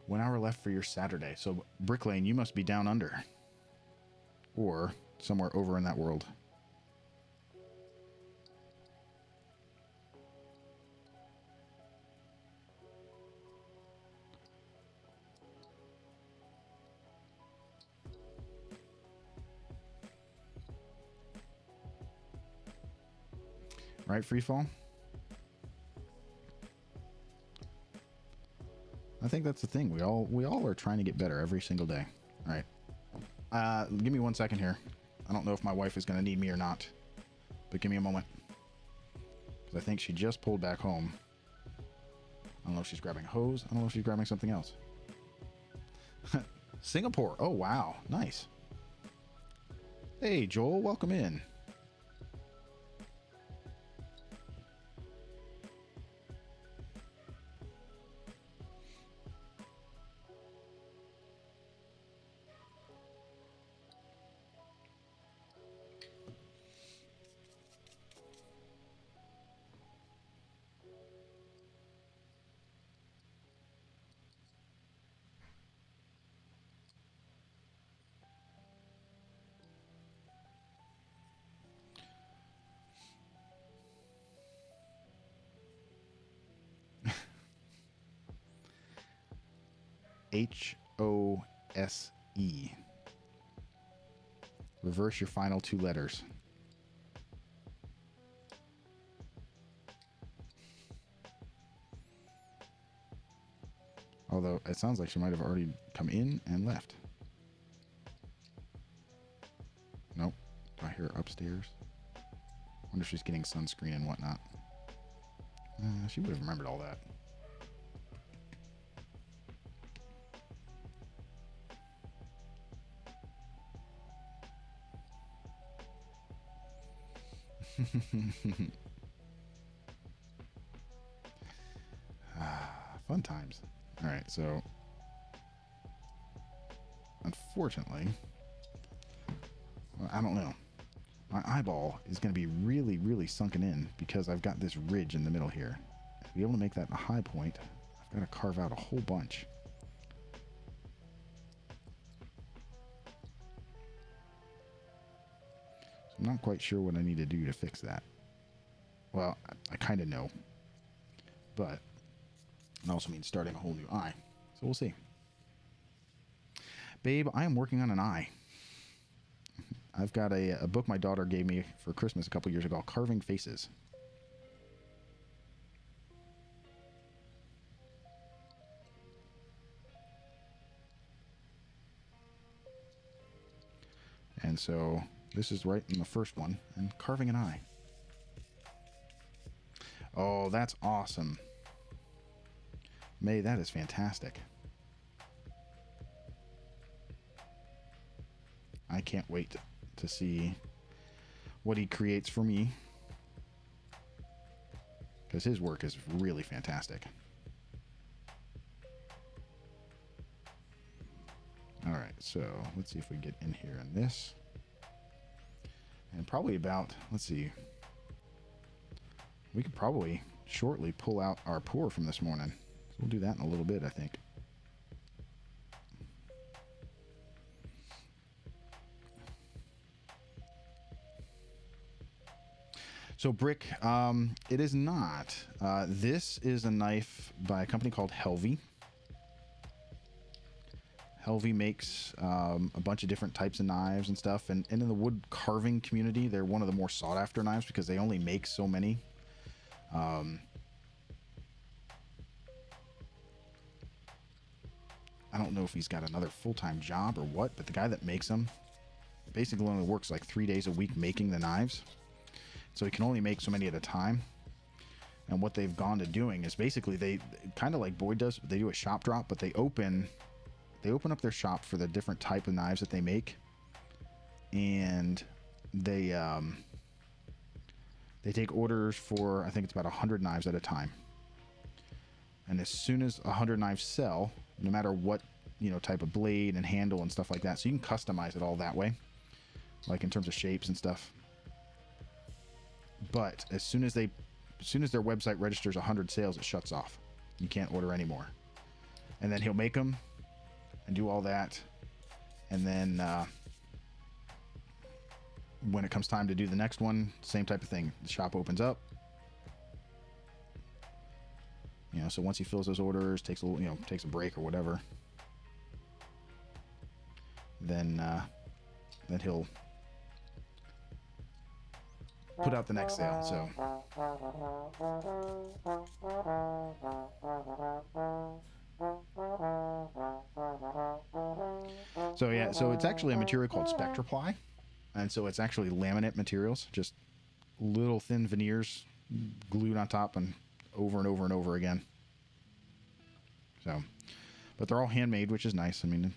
1 hour left for your Saturday. So, Brick Lane, you must be down under. Or somewhere over in that world. Right, Freefall? I think that's the thing. We all are trying to get better every single day. All right. Give me 1 second here. I don't know if my wife is going to need me or not, but give me a moment. Because I think she just pulled back home. I don't know if she's grabbing a hose. I don't know if she's grabbing something else. Singapore. Oh, wow. Nice. Hey, Joel. Welcome in. HOSE. Reverse your final 2 letters. Although it sounds like she might have already come in and left. Nope. Do I hear her upstairs? Wonder if she's getting sunscreen and whatnot. She would have remembered all that. Fun times. All right, so unfortunately, I don't know. My eyeball is going to be really, really sunken in because I've got this ridge in the middle here. To be able to make that a high point, I've got to carve out a whole bunch. So I'm not quite sure what I need to do to fix that. Well, I kind of know, but it also means starting a whole new eye. So we'll see. Babe, I am working on an eye. I've got a book my daughter gave me for Christmas a couple years ago, Carving Faces. And so this is right in the first one, and carving an eye. Oh, that's awesome. May, that is fantastic. I can't wait to see what he creates for me, because his work is really fantastic. All right, so let's see if we get in here in this. And probably about, let's see, we could probably shortly pull out our pour from this morning. So we'll do that in a little bit, I think. So brick, it is not. This is a knife by a company called Helvey. Helvey makes a bunch of different types of knives and stuff. And in the wood carving community, they're one of the more sought after knives because they only make so many. I don't know if he's got another full-time job or what, but the guy that makes them basically only works like 3 days a week making the knives. So he can only make so many at a time. And what they've gone to doing is basically they kind of like Boyd does. They do a shop drop, but they open up their shop for the different type of knives that they make, and they take orders for, I think it's about 100 knives at a time. And as soon as 100 knives sell, no matter what type of blade and handle and stuff like that, so you can customize it all that way, like in terms of shapes and stuff. But as soon as their website registers 100 sales, it shuts off. You can't order anymore. And then he'll make them and do all that. And then when it comes time to do the next one, same type of thing. The shop opens up. So once he fills those orders, takes a break or whatever, then he'll put out the next sale. So it's actually a material called Spectraply, and so it's actually laminate materials, just little thin veneers glued on top and over and over and over again. So, but they're all handmade, which is nice. I mean,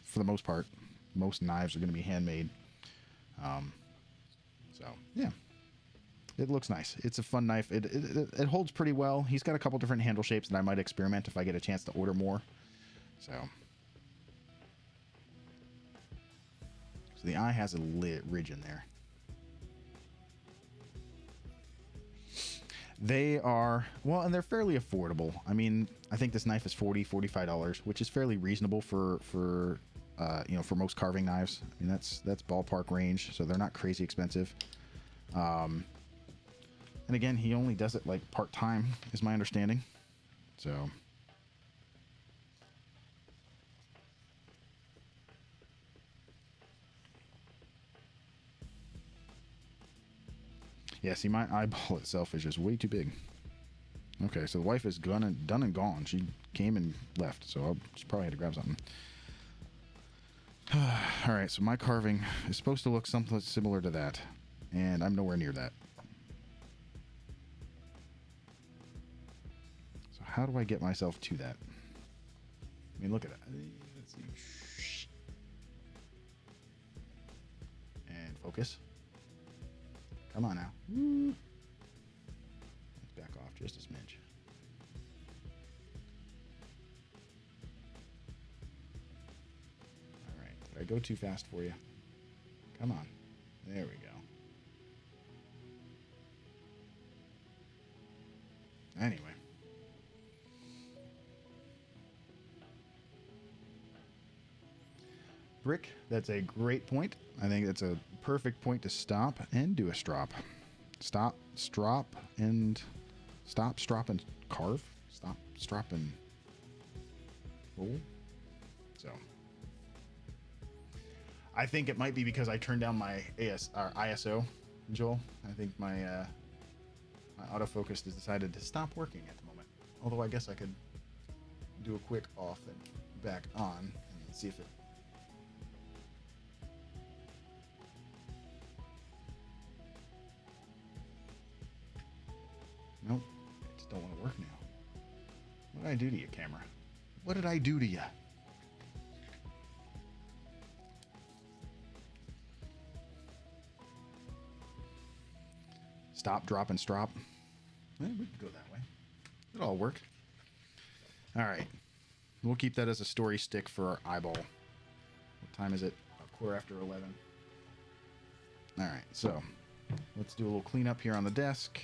for the most part, most knives are going to be handmade. So yeah, it looks nice. It's a fun knife. It holds pretty well. He's got a couple different handle shapes that I might experiment if I get a chance to order more. So the eye has a ridge in there. They are, well, and they're fairly affordable. I mean, I think this knife is $45, which is fairly reasonable for most carving knives. I mean, that's ballpark range, so they're not crazy expensive. And again, he only does it like part-time, is my understanding. So yeah, see, my eyeball itself is just way too big. Okay, so the wife is done and gone. She came and left, so she probably had to grab something. All right, so my carving is supposed to look something similar to that, and I'm nowhere near that. So how do I get myself to that? I mean, look at that. Let's see. And focus. Come on now. Let's back off just a smidge. All right. Did I go too fast for you? Come on. There we go. Anyway. Brick, that's a great point. I think that's a perfect point to stop and do a strop. Stop, strop, and stop, strop, and carve. Stop, strop, and roll. So I think it might be because I turned down my ISO, Joel. I think my autofocus has decided to stop working at the moment. Although I guess I could do a quick off and back on and see if it. Nope, it just don't want to work now. What did I do to you, camera? What did I do to you? Stop, drop, and strop. We could go that way. It'll all work. All right. We'll keep that as a story stick for our eyeball. What time is it? 11:15. All right, so let's do a little cleanup here on the desk.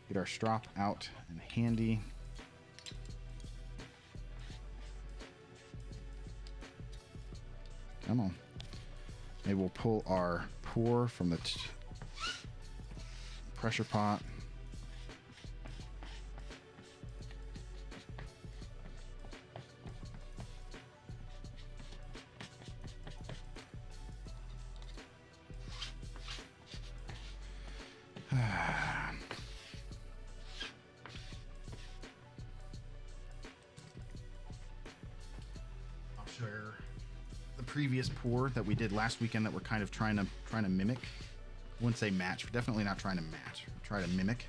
Get our strop out and handy. Come on. Maybe we'll pull our pour from the pressure pot. I'll share the previous pour that we did last weekend that we're kind of trying to mimic. I wouldn't say match. We're definitely not trying to match. We're trying to mimic.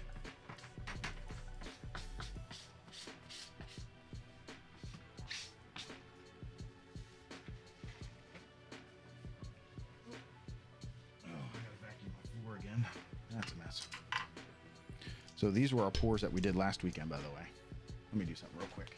Oh, I gotta vacuum my floor again. That's a mess. So these were our pours that we did last weekend, by the way. Let me do something real quick.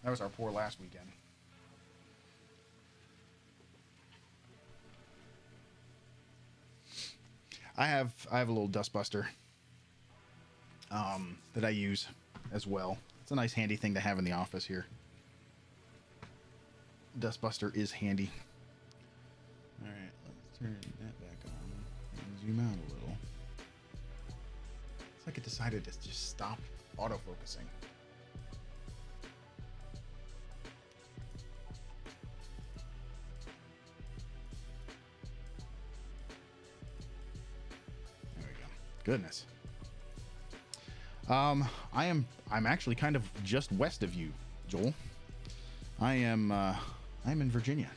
That was our pour last weekend. I have a little dustbuster that I use as well. It's a nice handy thing to have in the office here. Dustbuster is handy. All right, let's turn that back on and zoom out a little. It's like it decided to just stop autofocusing. Goodness. I'm actually kind of just west of you, Joel. I'm in Virginia.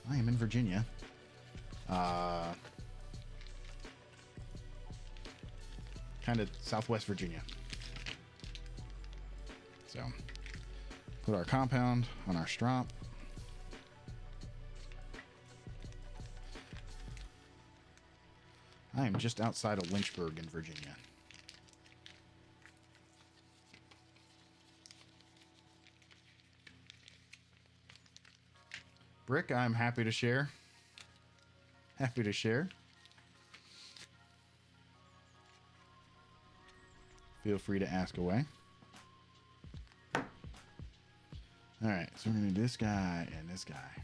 I am in Virginia. Kind of southwest Virginia. So, put our compound on our strop. I am just outside of Lynchburg in Virginia. Brick, I'm happy to share. Happy to share. Feel free to ask away. All right, so we're going to do this guy and this guy.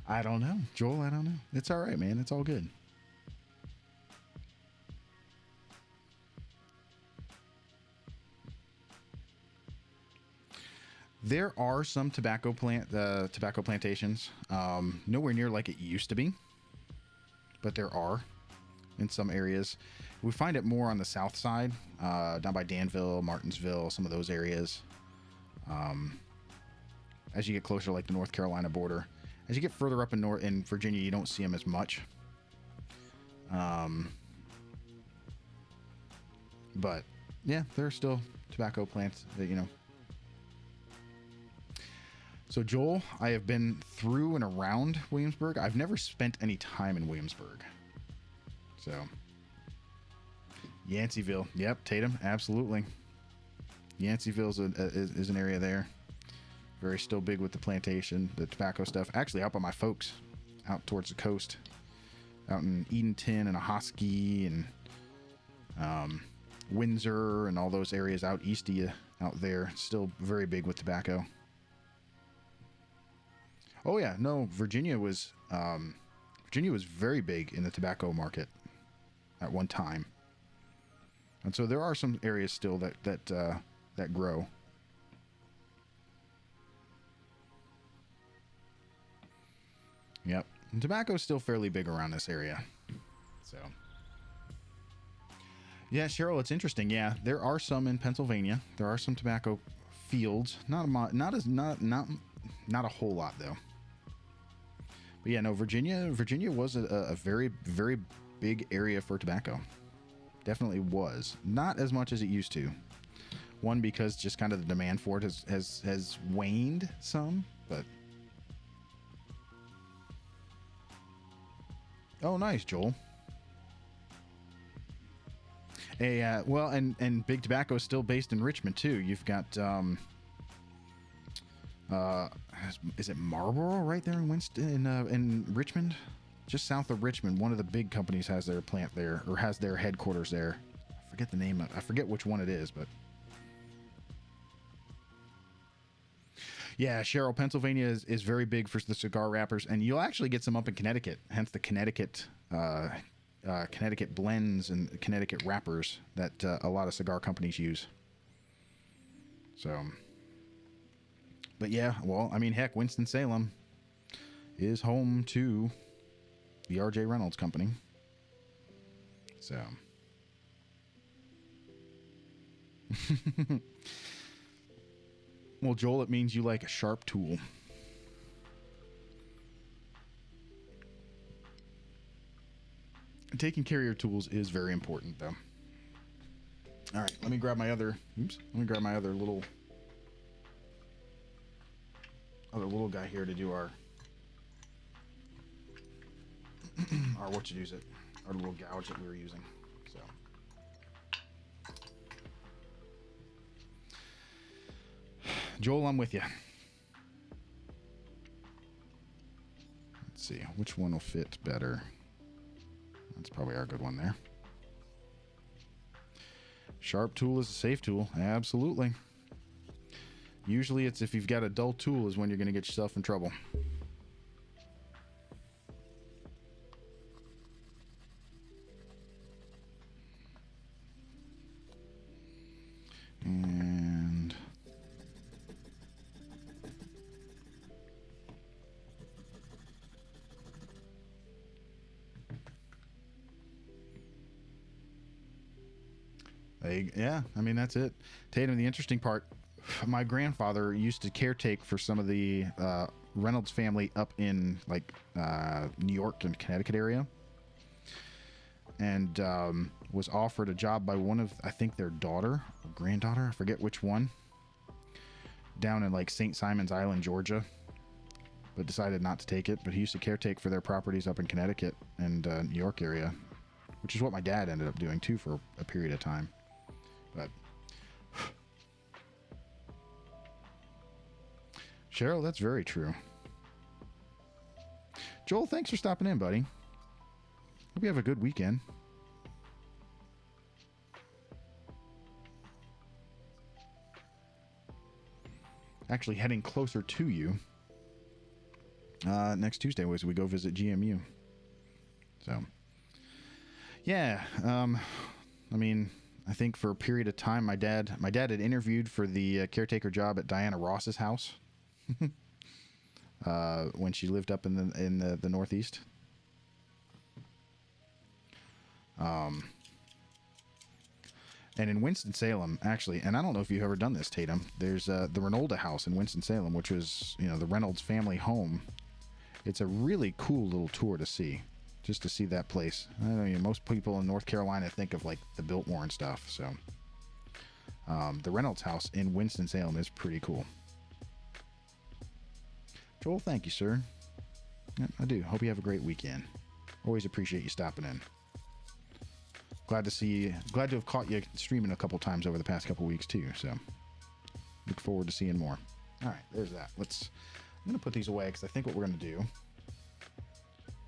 I don't know. Joel, I don't know. It's all right, man. It's all good. There are some tobacco plantations, nowhere near like it used to be, but there are in some areas. We find it more on the south side, down by Danville, Martinsville, some of those areas. As you get closer to like the North Carolina border, as you get further up in Virginia, you don't see them as much. But yeah, there are still tobacco plants that, you know. So Joel, I have been through and around Williamsburg. I've never spent any time in Williamsburg. So Yanceyville. Yep. Tatum. Absolutely. Yanceyville is an area there. Very still big with the plantation, the tobacco stuff. Actually, out by my folks, out towards the coast, out in Edenton and Ahoskie and Windsor and all those areas out east of you, out there, still very big with tobacco. Oh yeah, no, Virginia was very big in the tobacco market at one time, and so there are some areas still that grow. Yep. And tobacco is still fairly big around this area. So, yeah, Cheryl, it's interesting. Yeah, there are some in Pennsylvania. There are some tobacco fields. Not a whole lot though. But yeah, no, Virginia was a very, very big area for tobacco. Definitely was. Not as much as it used to. One, because just kind of the demand for it has waned some, but Oh, nice, Joel. Well, and Big Tobacco is still based in Richmond too. You've got is it Marlboro right there in Winston in Richmond, just south of Richmond? One of the big companies has their plant there, or has their headquarters there. I forget the name. I forget which one it is, but yeah, Cheryl, Pennsylvania is very big for the cigar wrappers, and you'll actually get some up in Connecticut. Hence the Connecticut blends and Connecticut wrappers that a lot of cigar companies use. So, but yeah, well, I mean, heck, Winston-Salem is home to the R.J. Reynolds Company. So, well, Joel, it means you like a sharp tool. Taking care of your tools is very important, though. All right, let me grab my other. Oops. Let me grab my other little guy here to do our what you use it, our little gouge that we were using. So. Joel, I'm with you. Let's see which one will fit better. That's probably our good one there. Sharp tool is a safe tool. Absolutely. Usually it's if you've got a dull tool is when you're going to get yourself in trouble. And yeah, I mean, that's it. Tatum, the interesting part, my grandfather used to caretake for some of the Reynolds family up in like New York and Connecticut area, and was offered a job by one of, I think, their daughter or granddaughter, I forget which one, down in like St. Simon's Island, Georgia, but decided not to take it. But he used to caretake for their properties up in Connecticut and New York area, which is what my dad ended up doing too for a period of time. But Cheryl, that's very true. Joel, thanks for stopping in, buddy. Hope you have a good weekend. Actually heading closer to you next Tuesday as we go visit GMU. So yeah, I mean, I think for a period of time, my dad had interviewed for the caretaker job at Diana Ross's house when she lived up in the Northeast. And in Winston-Salem, actually, and I don't know if you've ever done this, Tatum, there's the Reynolda House in Winston-Salem, which was, the Reynolds family home. It's a really cool little tour to see, just to see that place. I know, most people in North Carolina think of like the Biltmore and stuff, so the Reynolds House in Winston-Salem is pretty cool. Joel, thank you, sir. Yep, I do. Hope you have a great weekend. Always appreciate you stopping in. Glad to have caught you streaming a couple times over the past couple weeks too, so look forward to seeing more. All right, there's that. I'm gonna put these away because I think what we're gonna do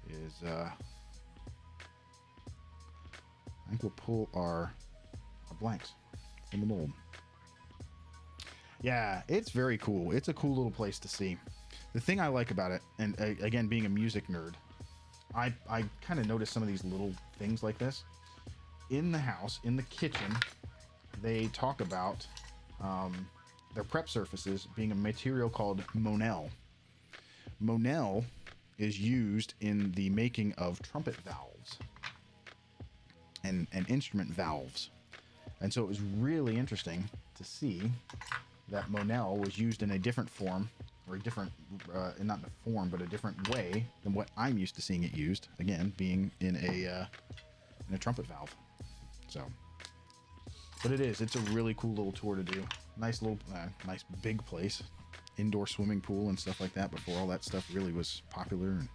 is I think we'll pull our blanks from the mold. Yeah, it's very cool. It's a cool little place to see. The thing I like about it, and again, being a music nerd, I kind of notice some of these little things like this. In the house, in the kitchen, they talk about their prep surfaces being a material called Monel. Monel is used in the making of trumpet valves and instrument valves. And so it was really interesting to see that Monel was used in a different form, or a different, not in a form, but a different way than what I'm used to seeing it used, again, being in a trumpet valve. So, but it's a really cool little tour to do. Nice little, nice big place, indoor swimming pool and stuff like that before all that stuff really was popular. And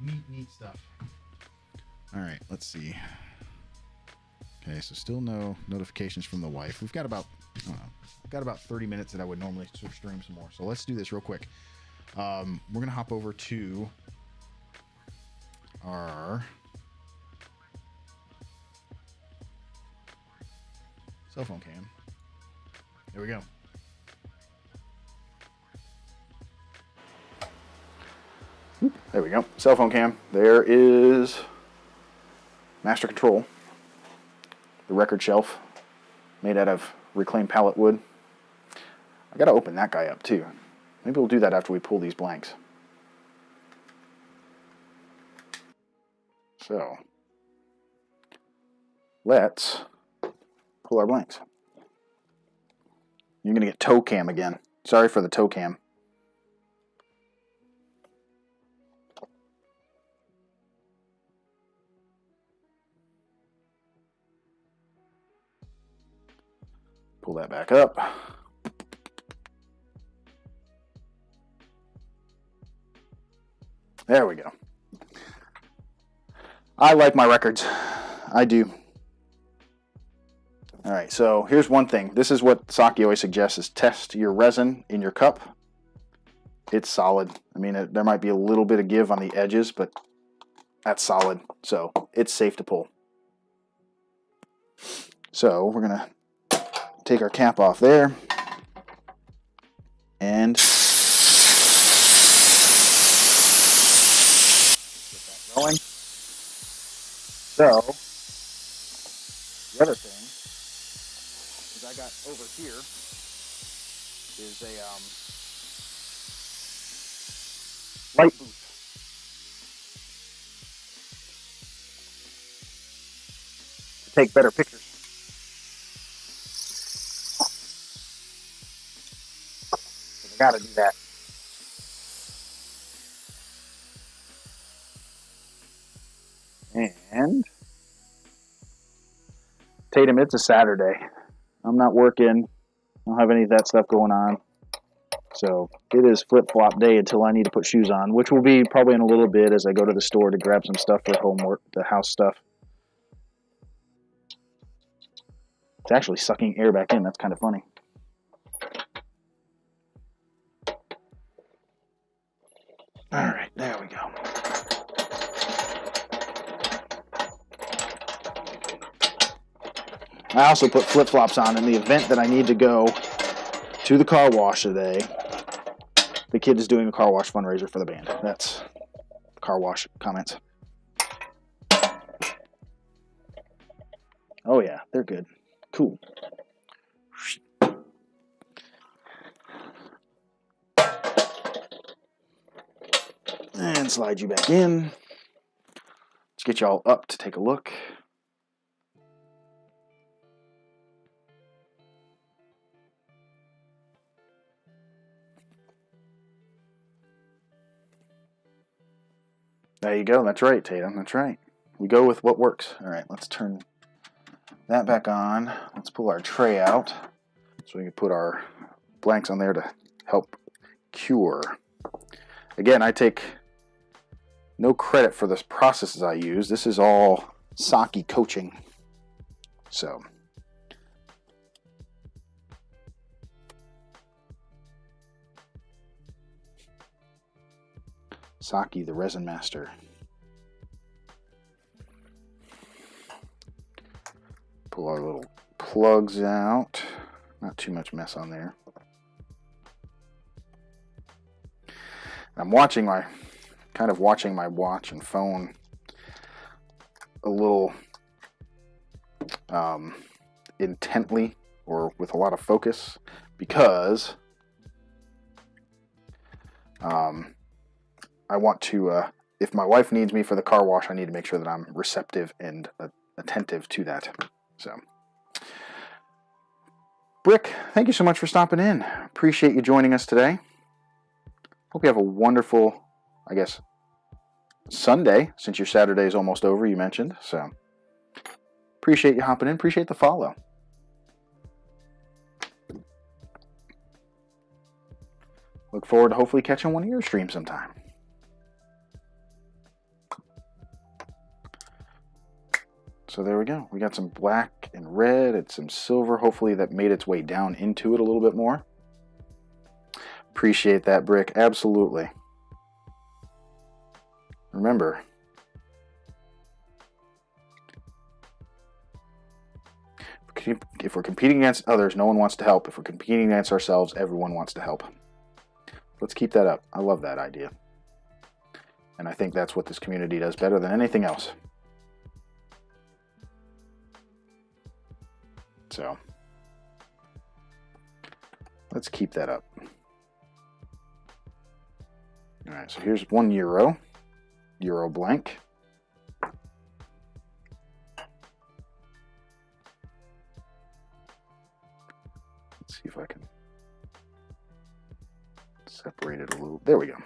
Neat stuff. All right, let's see. Okay, so still no notifications from the wife. We've got about, I don't know, got about 30 minutes that I would normally stream some more. So let's do this real quick. We're going to hop over to our cell phone cam. There we go. There we go. Cell phone cam. There is Master Control. The record shelf made out of reclaimed pallet wood. I gotta open that guy up too. Maybe we'll do that after we pull these blanks. So let's pull our blanks. You're gonna get toe cam again. Sorry for the toe cam. Pull that back up. There we go. I like my records. I do. All right, so here's one thing. This is what Saki always suggests, is test your resin in your cup. It's solid. I mean, there might be a little bit of give on the edges, but that's solid. So it's safe to pull. So we're going to take our cap off there and get that going. So the other thing is I got over here is a light booth. To take better pictures. Got to do that. And Tatum, it's a Saturday. I'm not working. I don't have any of that stuff going on. So it is flip-flop day until I need to put shoes on, which will be probably in a little bit as I go to the store to grab some stuff for homework, the house stuff. It's actually sucking air back in. That's kind of funny. All right, there we go. I also put flip-flops on in the event that I need to go to the car wash today. The kid is doing a car wash fundraiser for the band. That's car wash comments. Oh yeah, they're good. Cool. And slide you back in. Let's get you all up to take a look. There you go. That's right, Tatum. That's right. We go with what works. All right, let's turn that back on. Let's pull our tray out so we can put our blanks on there to help cure. Again, I take no credit for the processes I use. This is all Saki coaching. So, Saki, the resin master. Pull our little plugs out. Not too much mess on there. I'm watching my watch and phone a little intently or with a lot of focus because I want to, if my wife needs me for the car wash, I need to make sure that I'm receptive and attentive to that. So, Brick, thank you so much for stopping in. Appreciate you joining us today. Hope you have a wonderful, I guess, Sunday, since your Saturday is almost over, you mentioned. So, appreciate you hopping in. Appreciate the follow. Look forward to hopefully catching one of your streams sometime. So there we go. We got some black and red and some silver. Hopefully that made its way down into it a little bit more. Appreciate that, Brick. Absolutely. Remember, if we're competing against others, no one wants to help. If we're competing against ourselves, everyone wants to help. Let's keep that up. I love that idea. And I think that's what this community does better than anything else. So, let's keep that up. All right, so here's €1. Euro blank. Let's see if I can separate it a little. There we go.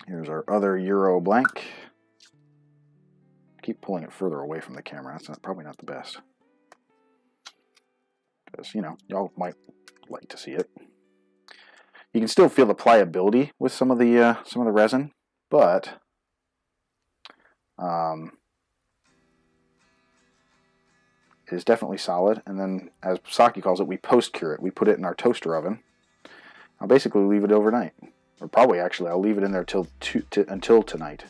Here's our other Euro blank. Keep pulling it further away from the camera. That's probably not the best. Because, you know, y'all might like to see it. You can still feel the pliability with some of the resin, but it is definitely solid. And then, as Saki calls it, we post-cure it. We put it in our toaster oven. I'll basically leave it overnight. Or probably, actually, I'll leave it in there until tonight.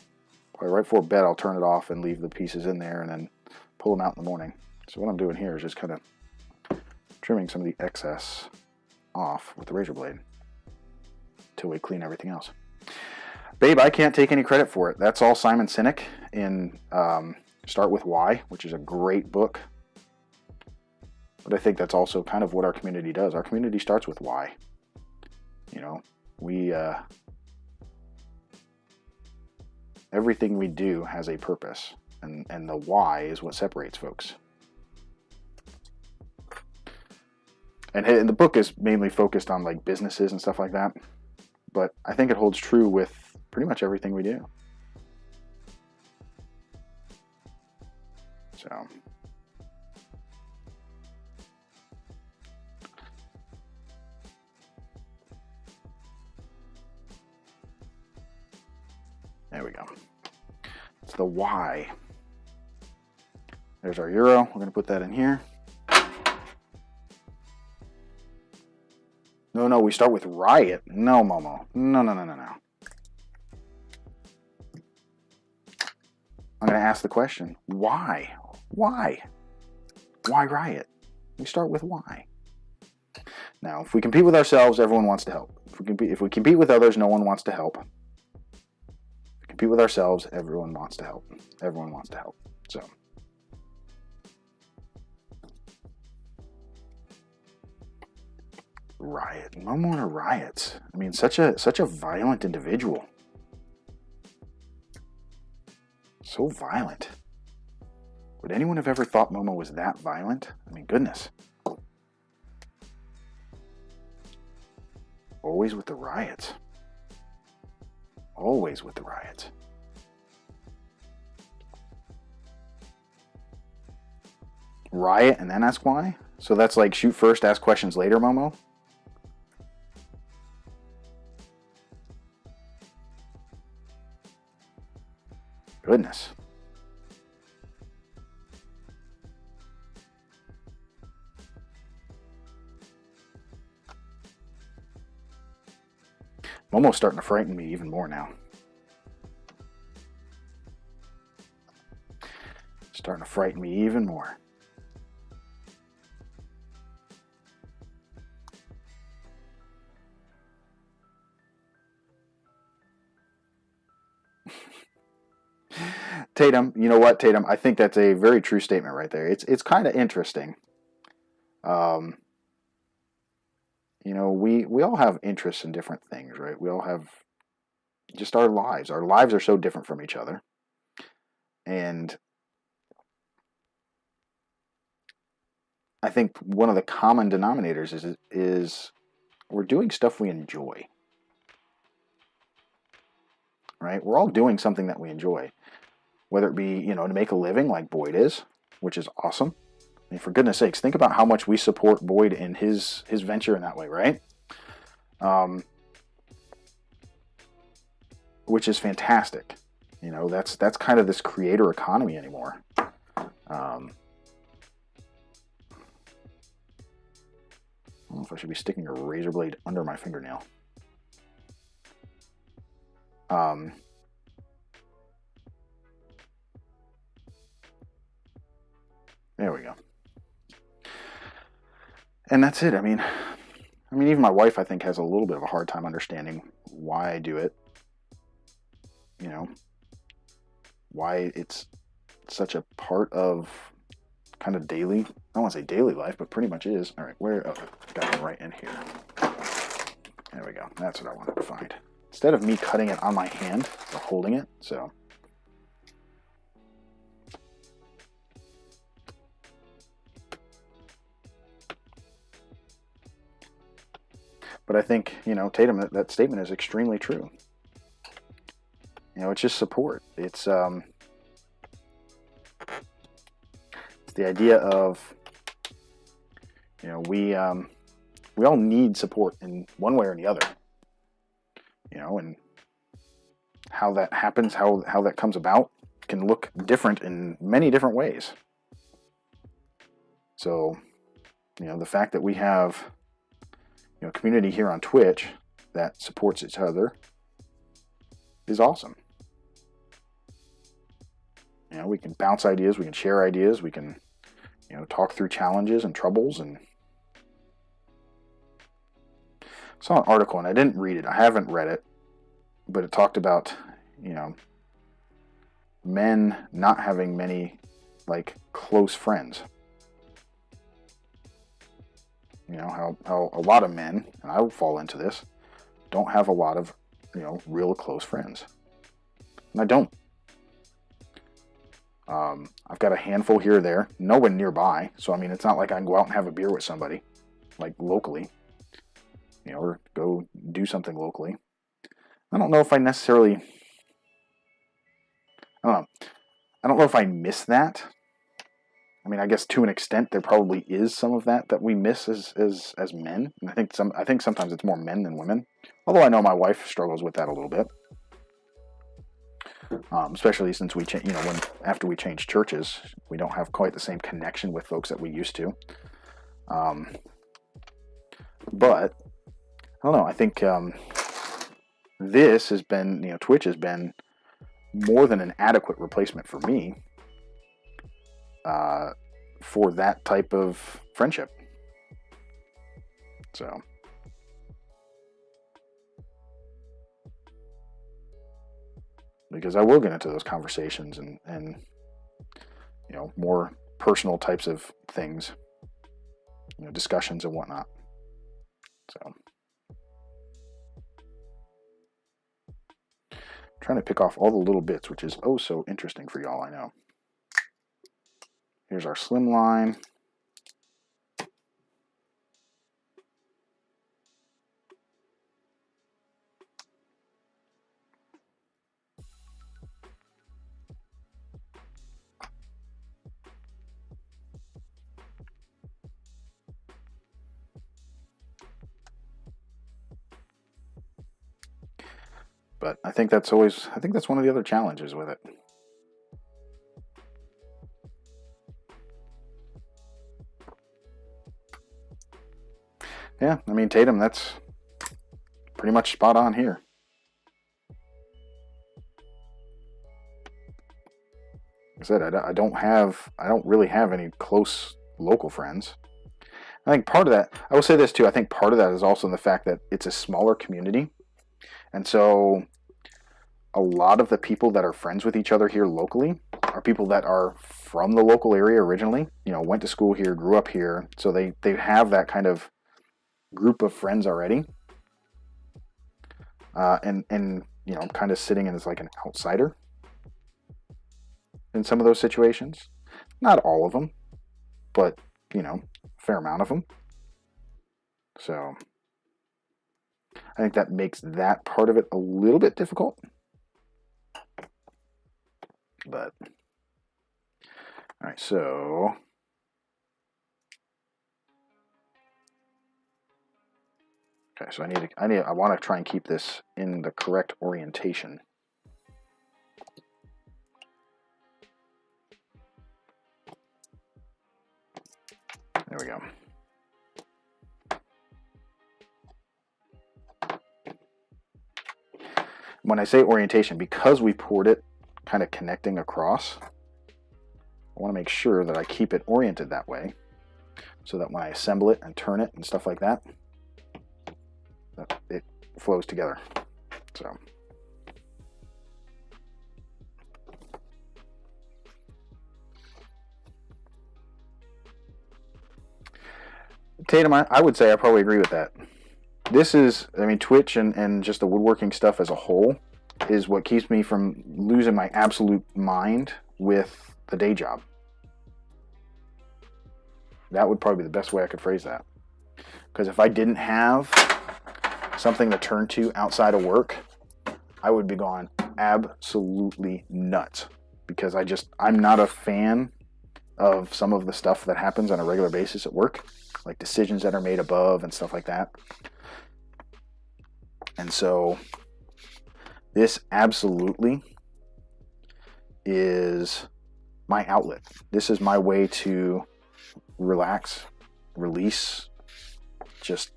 Probably right before bed, I'll turn it off and leave the pieces in there and then pull them out in the morning. So what I'm doing here is just kind of trimming some of the excess off with the razor blade until we clean everything else. Babe, I can't take any credit for it. That's all Simon Sinek in Start With Why, which is a great book. But I think that's also kind of what our community does. Our community starts with why. You know, we everything we do has a purpose, and the why is what separates folks. And the book is mainly focused on like businesses and stuff like that, but I think it holds true with pretty much everything we do. So there we go. It's the why. There's our Euro. We're going to put that in here. No, we start with Riot. No, Momo. No. I'm going to ask the question, why? Why? Why Riot? We start with why. Now, if we compete with ourselves, everyone wants to help. If we compete with others, no one wants to help. Compete with ourselves, everyone wants to help. Everyone wants to help. So Riot. Momo riots. I mean, such a violent individual. So violent. Would anyone have ever thought Momo was that violent? I mean, goodness. Always with the riots. Always with the riots. Riot and then ask why? So that's like shoot first, ask questions later, Momo? Goodness. Momo's starting to frighten me even more now. Starting to frighten me even more. Tatum, you know what, Tatum? I think that's a very true statement right there. It's kind of interesting. You know, we all have interests in different things, right? We all have just our lives. Our lives are so different from each other. And I think one of the common denominators is we're doing stuff we enjoy. Right? We're all doing something that we enjoy. Whether it be, you know, to make a living like Boyd is, which is awesome. I mean, for goodness sakes, think about how much we support Boyd in his venture in that way, right? Which is fantastic. You know, that's kind of this creator economy anymore. I don't know if I should be sticking a razor blade under my fingernail. There we go. And that's it. I mean, even my wife, I think, has a little bit of a hard time understanding why I do it. You know, why it's such a part of kind of daily, I don't want to say daily life, but pretty much is. All right, where, oh, got it right in here. There we go. That's what I wanted to find. Instead of me cutting it on my hand, or holding it, so. But I think, you know, Tatum, that statement is extremely true. You know, it's just support. It's the idea of, you know, we all need support in one way or the other. You know, and how that happens, how that comes about can look different in many different ways. So, you know, the fact that we have, you know, community here on Twitch that supports each other is awesome. You know, we can bounce ideas, we can share ideas, we can, you know, talk through challenges and troubles. And I saw an article, and I didn't read it. I haven't read it, but it talked about, you know, men not having many, like, close friends. You know, how a lot of men, and I will fall into this, don't have a lot of, you know, real close friends. And I don't. I've got a handful here or there, no one nearby. So, I mean, it's not like I can go out and have a beer with somebody, like locally, you know, or go do something locally. I don't know if I necessarily, I don't know if I miss that. I mean, I guess to an extent there probably is some of that we miss as men. And I think sometimes it's more men than women. Although I know my wife struggles with that a little bit. Especially since you know, after we changed churches, we don't have quite the same connection with folks that we used to. But I don't know. I think this has been, you know, Twitch has been more than an adequate replacement for me for that type of friendship. So. Because I will get into those conversations and you know, more personal types of things, you know, discussions and whatnot. So, I'm trying to pick off all the little bits, which is oh so interesting for y'all, I know. Here's our slim line. But I think that's one of the other challenges with it. Yeah, I mean, Tatum, that's pretty much spot on here. Like I said, I don't really have any close local friends. I think part of that, I will say this too, I think part of that is also in the fact that it's a smaller community. And so a lot of the people that are friends with each other here locally are people that are from the local area originally, you know, went to school here, grew up here. So they have that kind of group of friends already. And you know, kind of sitting in as like an outsider in some of those situations. Not all of them, but, you know, a fair amount of them. So I think that makes that part of it a little bit difficult. But, all right, so okay, so I want to try and keep this in the correct orientation. There we go. When I say orientation, because we poured it kind of connecting across, I want to make sure that I keep it oriented that way so that when I assemble it and turn it and stuff like that, it flows together. So. Tatum, I would say I probably agree with that. This is, I mean, Twitch and just the woodworking stuff as a whole is what keeps me from losing my absolute mind with the day job. That would probably be the best way I could phrase that. Because if I didn't have something to turn to outside of work, I would be going absolutely nuts. Because I'm not a fan of some of the stuff that happens on a regular basis at work. Like decisions that are made above and stuff like that. And so this absolutely is my outlet. This is my way to relax, release, just,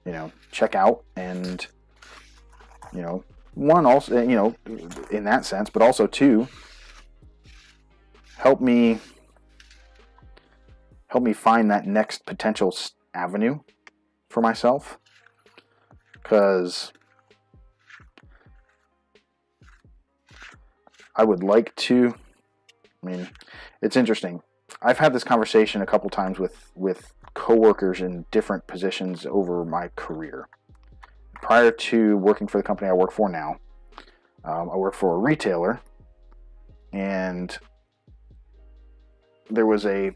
you know, check out and, you know, one also, you know, in that sense, but also two, help me find that next potential avenue for myself. Because I would like to, I mean, it's interesting. I've had this conversation a couple times with coworkers in different positions over my career. Prior to working for the company I work for now, I work for a retailer, and there was a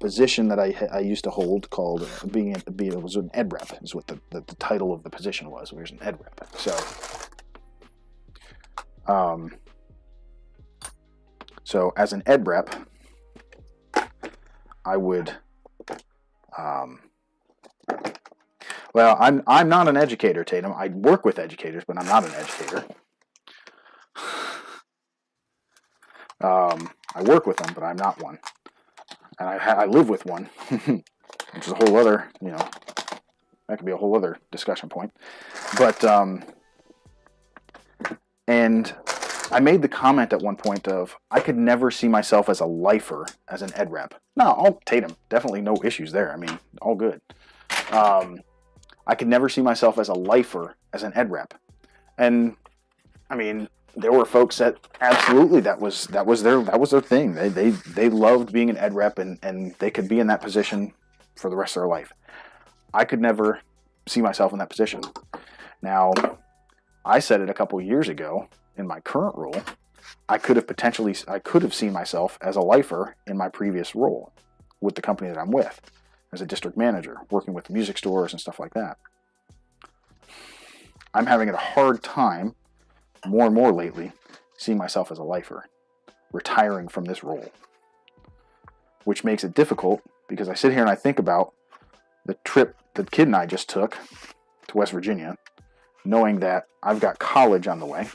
position that I used to hold called it was an ed rep is what the title of the position was. It was an ed rep. So as an ed rep, I would well, I'm not an educator, Tatum. I work with educators, but I'm not an educator. I work with them, but I'm not one. And I live with one, which is a whole other, you know, that could be a whole other discussion point. But, and I made the comment at one point of, I could never see myself as a lifer, as an ed rep. No, Tatum, definitely no issues there. I mean, all good. I could never see myself as a lifer, as an ed rep. And, I mean, there were folks that absolutely that was their thing. They loved being an ed rep and they could be in that position for the rest of their life. I could never see myself in that position. Now, I said it a couple years ago in my current role. I could have seen myself as a lifer in my previous role with the company that I'm with, as a district manager, working with music stores and stuff like that. I'm having a hard time, more and more lately, seeing myself as a lifer, retiring from this role, which makes it difficult because I sit here and I think about the trip the kid and I just took to West Virginia, knowing that I've got college on the way,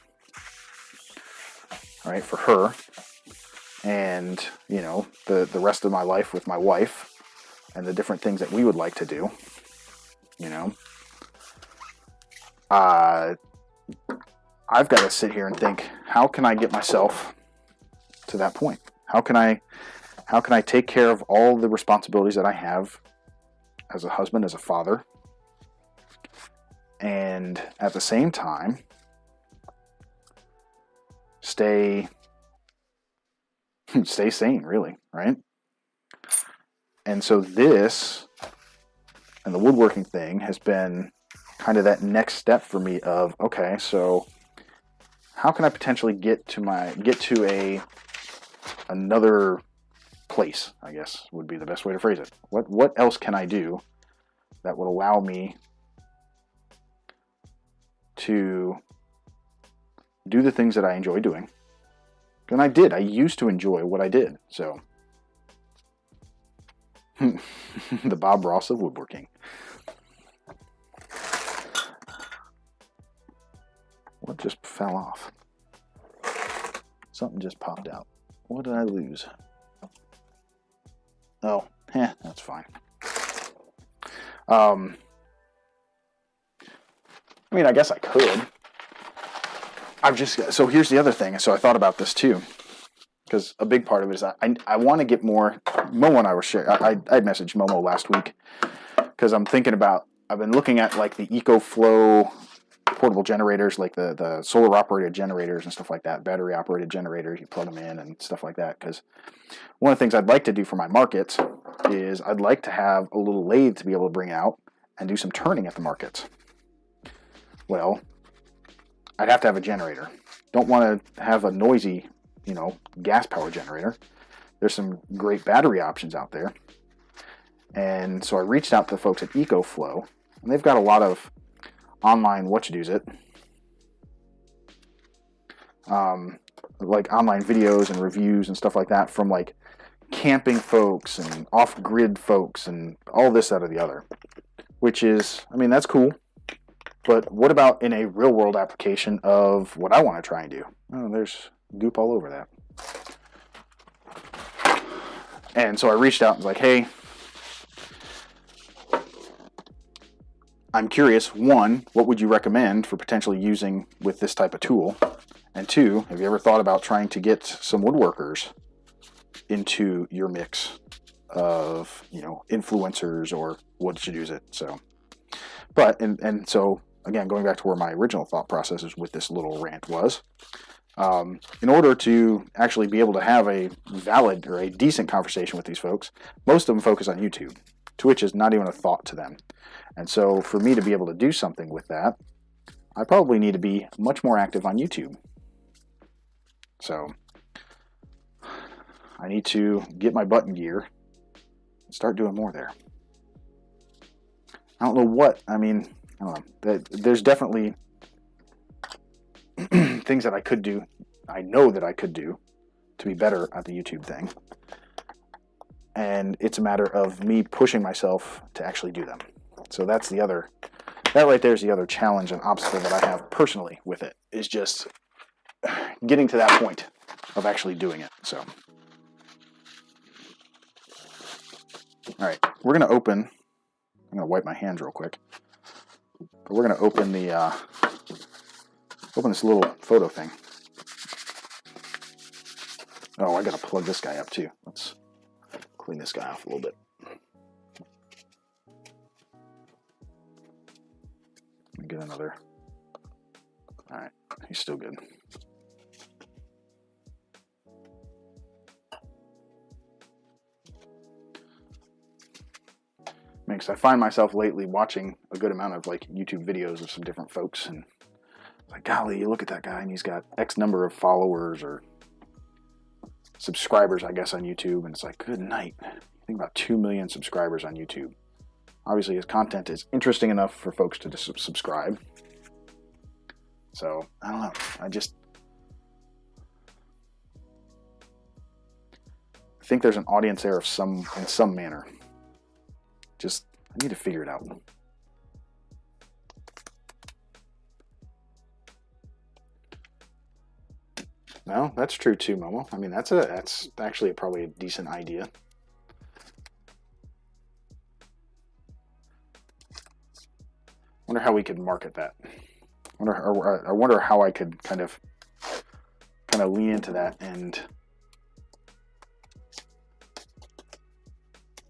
all right, for her, and, you know, the rest of my life with my wife and the different things that we would like to do, you know. I've got to sit here and think, how can I get myself to that point? How can I take care of all the responsibilities that I have as a husband, as a father, and at the same time stay sane, really, right? And so this and the woodworking thing has been kind of that next step for me of, okay, so how can I potentially get to another place, I guess would be the best way to phrase it. What else can I do that would allow me to do the things that I enjoy doing? And I used to enjoy what I did, so the Bob Ross of woodworking. What just fell off? Something just popped out. What did I lose? Oh, that's fine. I mean, I guess I could. So here's the other thing. So I thought about this too, because a big part of it is I want to get more. Momo and I were sharing. I messaged Momo last week because I'm thinking about. I've been looking at like the EcoFlow portable generators, like the solar operated generators and stuff like that, battery operated generators. You plug them in and stuff like that. Because one of the things I'd like to do for my markets is I'd like to have a little lathe to be able to bring out and do some turning at the markets. Well, I'd have to have a generator. Don't want to have a noisy, gas power generator. There's some great battery options out there. And so I reached out to the folks at EcoFlow, and they've got a lot of online like online videos and reviews and stuff like that from like camping folks and off-grid folks and all this, that, or the other. Which is, I mean, that's cool. But what about in a real-world application of what I want to try and do? Oh, there's goop all over that. And so I reached out and was like, hey, I'm curious, one, what would you recommend for potentially using with this type of tool? And two, have you ever thought about trying to get some woodworkers into your mix of, influencers or what should use it? So, but, and so, again, going back to where my original thought processes with this little rant was, in order to actually be able to have a valid or a decent conversation with these folks, most of them focus on YouTube. Twitch is not even a thought to them. And so for me to be able to do something with that, I probably need to be much more active on YouTube. So I need to get my butt in gear and start doing more there. I don't know what, I don't know. There's definitely things that I could do, I know that I could do to be better at the YouTube thing. And it's a matter of me pushing myself to actually do them. So that right there is the other challenge and obstacle that I have personally with it, is just getting to that point of actually doing it. So, all right, we're going to open, I'm going to wipe my hands real quick, but we're going to open open this little photo thing. Oh, I got to plug this guy up too. Let's clean this guy off a little bit. Let me get another. All right, he's still good. Because I find myself lately watching a good amount of like YouTube videos of some different folks, and like, golly, you look at that guy and he's got X number of followers or subscribers, I guess, on YouTube, and it's like, good night. I think about 2 million subscribers on YouTube. Obviously, his content is interesting enough for folks to subscribe. So, I don't know. I think there's an audience there in some manner. I need to figure it out. No, that's true too, Momo. I mean, that's actually probably a decent idea. Wonder how we could market that. I wonder how I could kind of lean into that and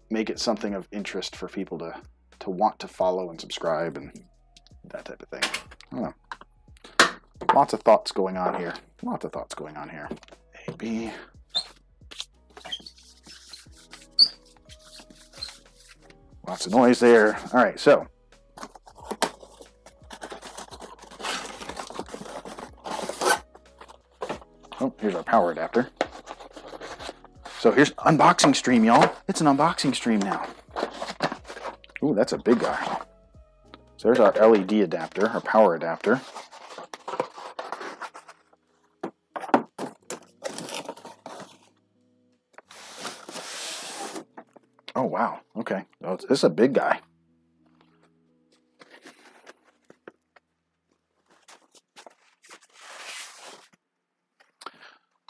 make it something of interest for people to want to follow and subscribe and that type of thing. I don't know. Lots of thoughts going on here. A, B. Lots of noise there. All right, so. Oh, here's our power adapter. So here's unboxing stream, y'all. It's an unboxing stream now. Ooh, that's a big guy. So there's our LED adapter, our power adapter. Oh, wow. Okay. Oh, this is a big guy.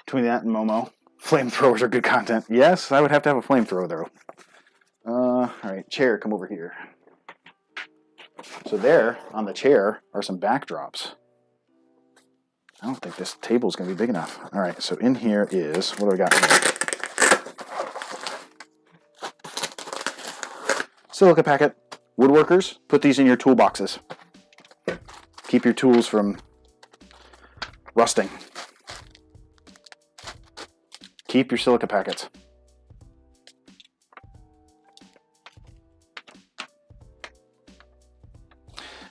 Between that and Momo, flamethrowers are good content. Yes, I would have to have a flamethrower, though. All right, chair, come over here. So there, on the chair, are some backdrops. I don't think this table is going to be big enough. All right, so in here is, what do I got here? Silica packet. Woodworkers, put these in your toolboxes. Keep your tools from rusting. Keep your silica packets.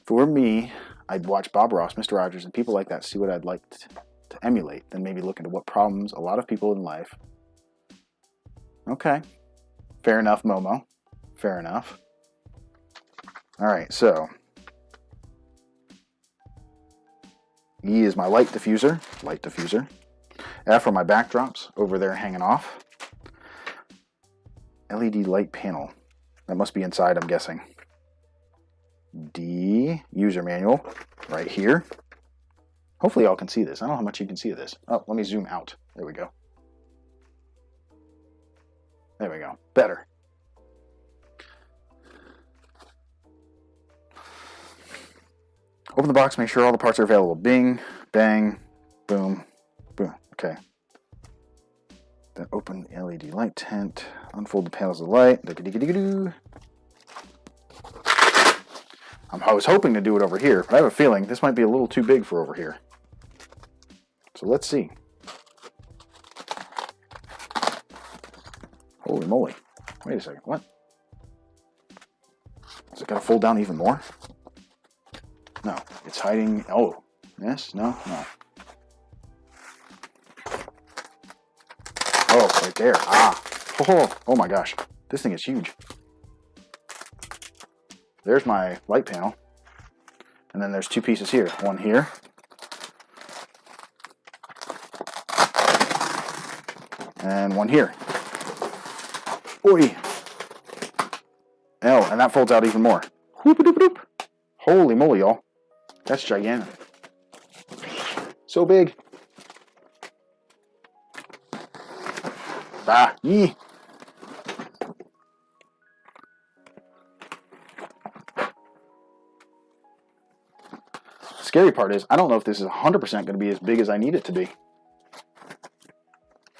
If it were me, I'd watch Bob Ross, Mr. Rogers, and people like that, see what I'd like to emulate, then maybe look into what problems a lot of people in life. Okay. Fair enough, Momo. Fair enough. All right, so E is my light diffuser. F are my backdrops over there hanging off. LED light panel. That must be inside, I'm guessing. D, user manual, right here. Hopefully y'all can see this. I don't know how much you can see of this. Oh, let me zoom out. There we go. There we go. Better. Open the box, make sure all the parts are available. Bing, bang, boom, boom. Okay. Then open the LED light tent. Unfold the panels of light. I was hoping to do it over here, but I have a feeling this might be a little too big for over here. So let's see. Holy moly. Wait a second. What? Is it got to fold down even more? No. It's hiding. Oh. Yes? No? No. Oh, right there. Ah. Oh my gosh. This thing is huge. There's my light panel. And then there's two pieces here. One here. And one here. Oi. Oh, and that folds out even more. Whoop-a-doop-a-doop. Holy moly, y'all. That's gigantic. So big. Ah, yee. Scary part is, I don't know if this is 100% going to be as big as I need it to be.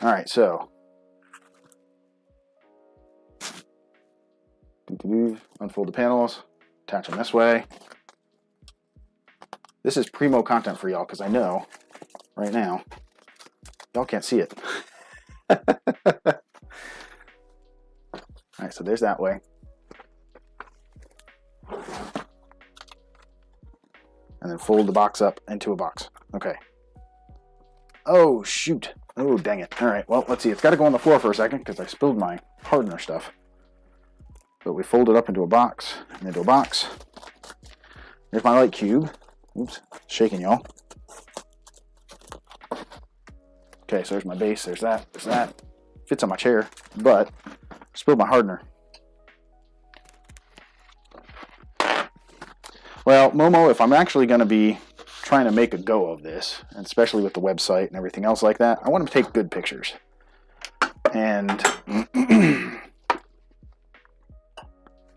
Alright, so. Unfold the panels. Attach them this way. This is primo content for y'all, because I know, right now, y'all can't see it. Alright, so there's that way. And then fold the box up into a box. Okay. Oh, shoot. Oh, dang it. Alright, well, let's see. It's got to go on the floor for a second, because I spilled my hardener stuff. But we fold it up into a box, and into a box. There's my light cube. Oops, shaking, y'all. Okay, so there's my base. There's that. There's that. Fits on my chair, but spilled my hardener. Well, Momo, if I'm actually going to be trying to make a go of this, and especially with the website and everything else like that, I want to take good pictures. And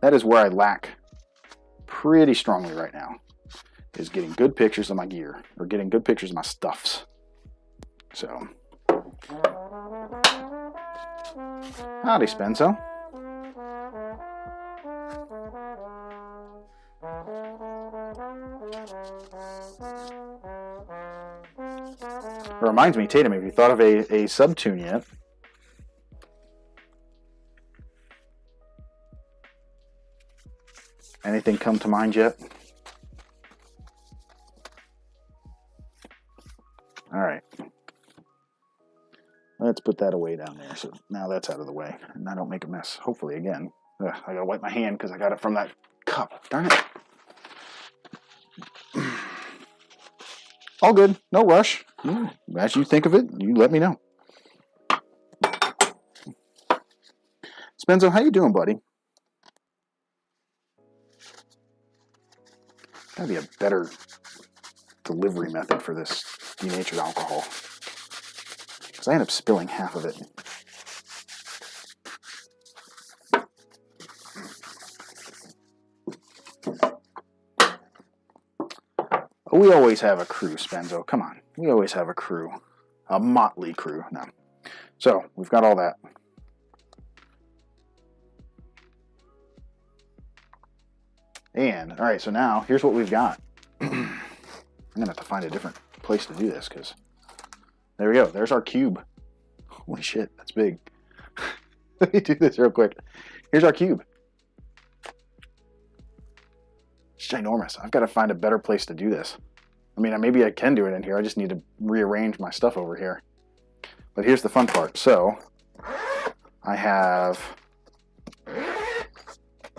that is where I lack pretty strongly right now, is getting good pictures of my gear, or getting good pictures of my stuffs. So, howdy, Spenso. It reminds me, Tatum, have you thought of a sub-tune yet? Anything come to mind yet? All right. Let's put that away down there. So now that's out of the way. And I don't make a mess. Hopefully again. Ugh, I gotta wipe my hand because I got it from that cup. Darn it. All good. No rush. As you think of it, you let me know. Spenzo, how you doing, buddy? Gotta be a better delivery method for this denatured alcohol. Because I end up spilling half of it. We always have a crew, Spenzo. Come on. We always have a crew. A motley crew. No. So, we've got all that. And, alright, so now, here's what we've got. I'm going to have to find a different place to do this, because... There we go. There's our cube. Holy shit, that's big. Let me do this real quick. Here's our cube. It's ginormous. I've got to find a better place to do this. I mean, maybe I can do it in here. I just need to rearrange my stuff over here. But here's the fun part. So, I have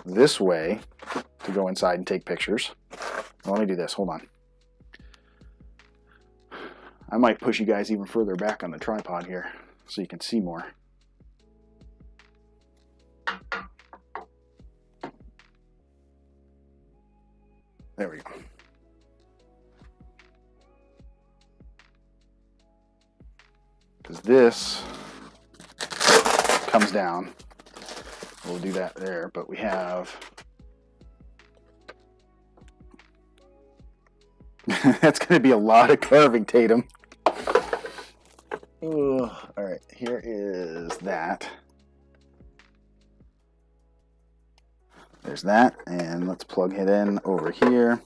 this way to go inside and take pictures. Well, let me do this. Hold on. I might push you guys even further back on the tripod here so you can see more. There we go. Because this comes down. We'll do that there, but we have... That's going to be a lot of carving, Tatum. All right, here is that. There's that, and let's plug it in over here.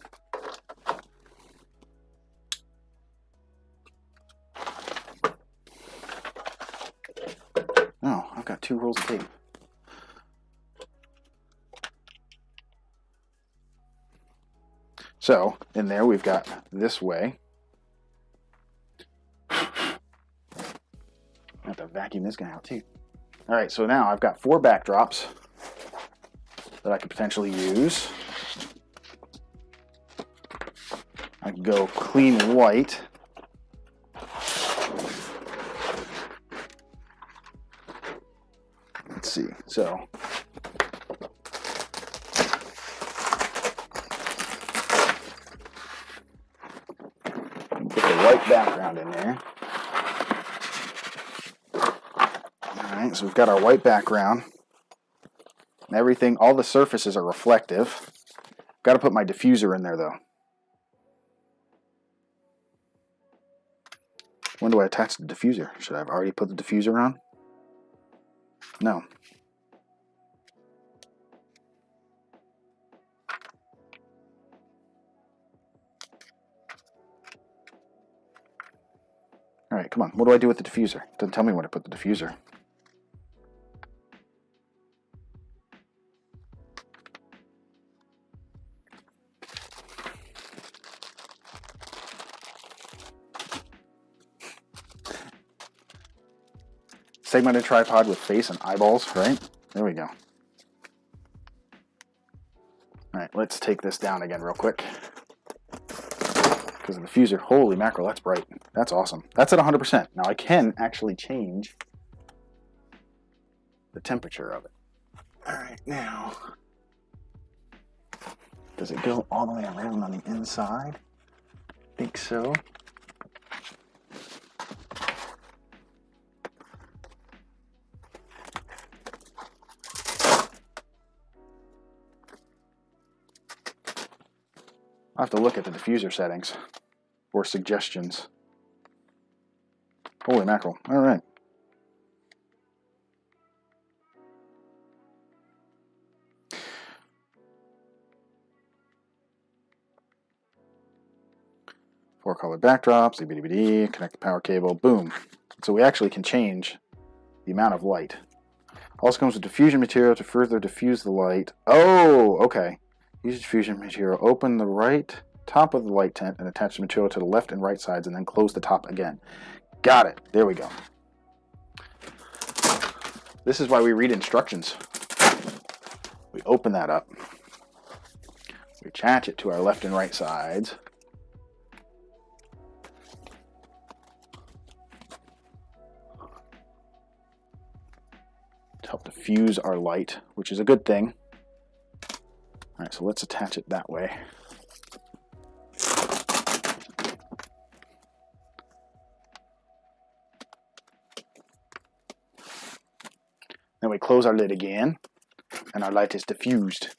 Oh, I've got 2 rolls of tape. So, in there we've got this way. I have to vacuum this guy out too. Alright, so now I've got 4 backdrops that I could potentially use. I can go clean white. Let's see, so put the white background in there. Alright, so we've got our white background. Everything, all the surfaces are reflective. Got to put my diffuser in there though. When do I attach the diffuser? Should I have already put the diffuser on? No. Alright, come on. What do I do with the diffuser? It doesn't tell me when I put the diffuser. Segmented tripod with face and eyeballs, right? There we go. Alright, let's take this down again real quick. Because of the diffuser. Holy mackerel, that's bright. That's awesome. That's at 100%. Now I can actually change the temperature of it. Alright, now... Does it go all the way around on the inside? I think so. I'll have to look at the diffuser settings for suggestions. Holy mackerel. All right. Four color backdrops, CBDBD, connect the power cable, boom. So we actually can change the amount of light. Also comes with diffusion material to further diffuse the light. Oh, okay. Use diffusion material. Open the right top of the light tent and attach the material to the left and right sides and then close the top again. Got it. There we go. This is why we read instructions. We open that up. We attach it to our left and right sides. To help diffuse our light, which is a good thing. Alright, so let's attach it that way. Then we close our lid again, and our light is diffused.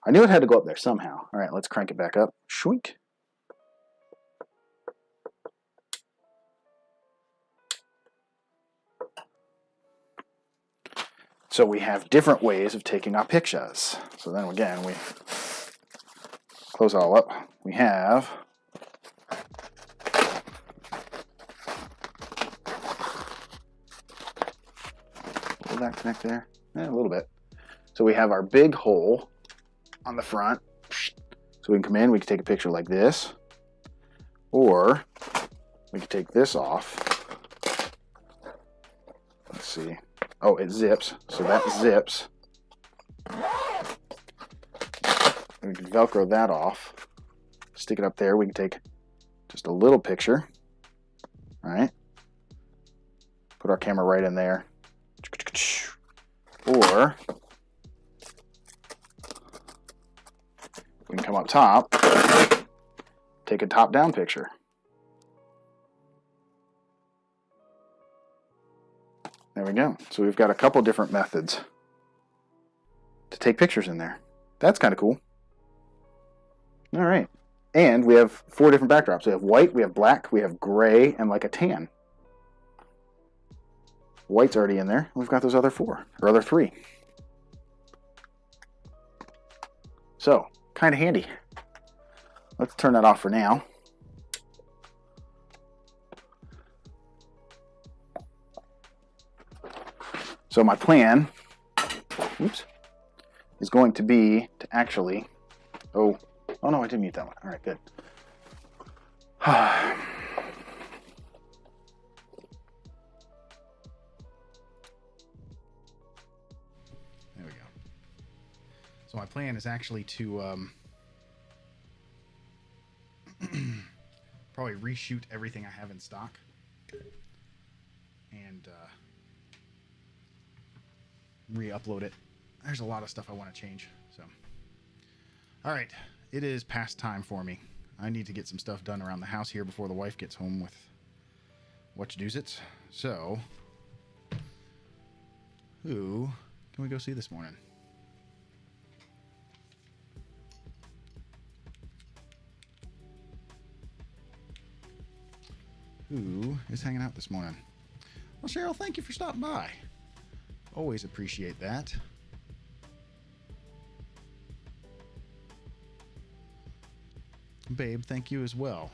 I knew it had to go up there somehow. All right, let's crank it back up. Shwink. So we have different ways of taking our pictures. So then again, we close it all up. We have will that connect there? A little bit. So we have our big hole on the front. So we can come in, we can take a picture like this. Or we can take this off. Let's see. Oh, it zips. So that zips. We can Velcro that off. Stick it up there. We can take just a little picture. All right. Put our camera right in there. Or we can come up top, take a top-down picture. There we go. So we've got a couple different methods to take pictures in there. That's kind of cool. All right. And we have 4 different backdrops. We have white, we have black, we have gray, and like a tan. White's already in there. We've got those other 4, or other 3. So, kind of handy. Let's turn that off for now. So my plan, is going to be to actually, oh no, I didn't mute that one. All right, good. There we go. So my plan is actually to probably reshoot everything I have in stock and re-upload it. There's a lot of stuff I want to change. So, all right, it is past time for me. I need to get some stuff done around the house here before the wife gets home with what-to-do's-its. So, who can we go see this morning? Who is hanging out this morning? Well, Cheryl, thank you for stopping by. Always appreciate that. Babe, thank you as well.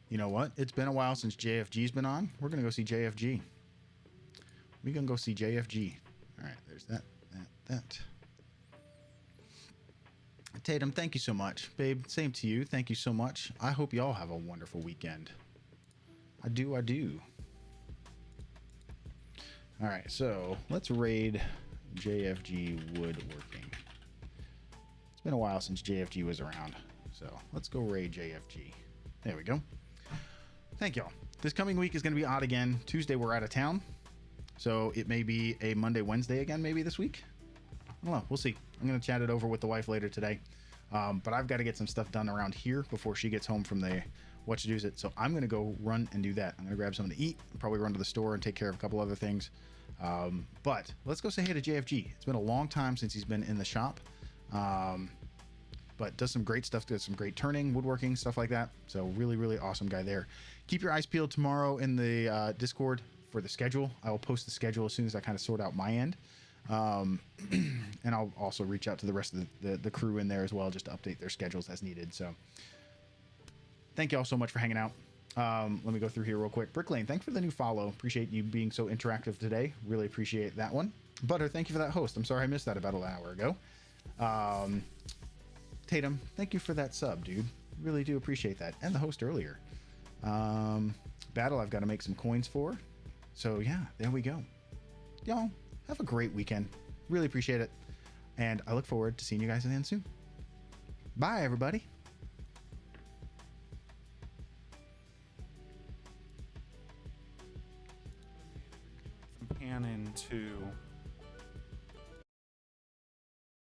You know what? It's been a while since JFG's been on. We're going to go see JFG. We're going to go see JFG. All right, there's that. Tatum, thank you so much. Babe, same to you. Thank you so much. I hope you all have a wonderful weekend. I do. All right, so let's raid JFG Woodworking. It's been a while since JFG was around, so let's go raid JFG. There we go. Thank y'all. This coming week is going to be odd again. Tuesday, we're out of town, so it may be a Monday, Wednesday again, maybe this week. I don't know. We'll see. I'm going to chat it over with the wife later today. But I've got to get some stuff done around here before she gets home from the what-to-do's-it. So I'm going to go run and do that. I'm going to grab something to eat, probably run to the store and take care of a couple other things. But let's go say hey to JFG. It's been a long time since he's been in the shop. But does some great stuff, does some great turning, woodworking, stuff like that. So really, really awesome guy there. Keep your eyes peeled tomorrow in the Discord for the schedule. I will post the schedule as soon as I kind of sort out my end. And I'll also reach out to the rest of the crew in there as well, just to update their schedules as needed. So thank you all so much for hanging out. Let me go through here real quick. Brick Lane, thanks for the new follow. Appreciate you being so interactive today. Really appreciate that one. Butter, thank you for that host. I'm sorry I missed that about an hour ago. Tatum, thank you for that sub, dude. Really do appreciate that. And the host earlier. Battle, I've got to make some coins for. So yeah, there we go. Y'all, have a great weekend. Really appreciate it. And I look forward to seeing you guys again soon. Bye, everybody.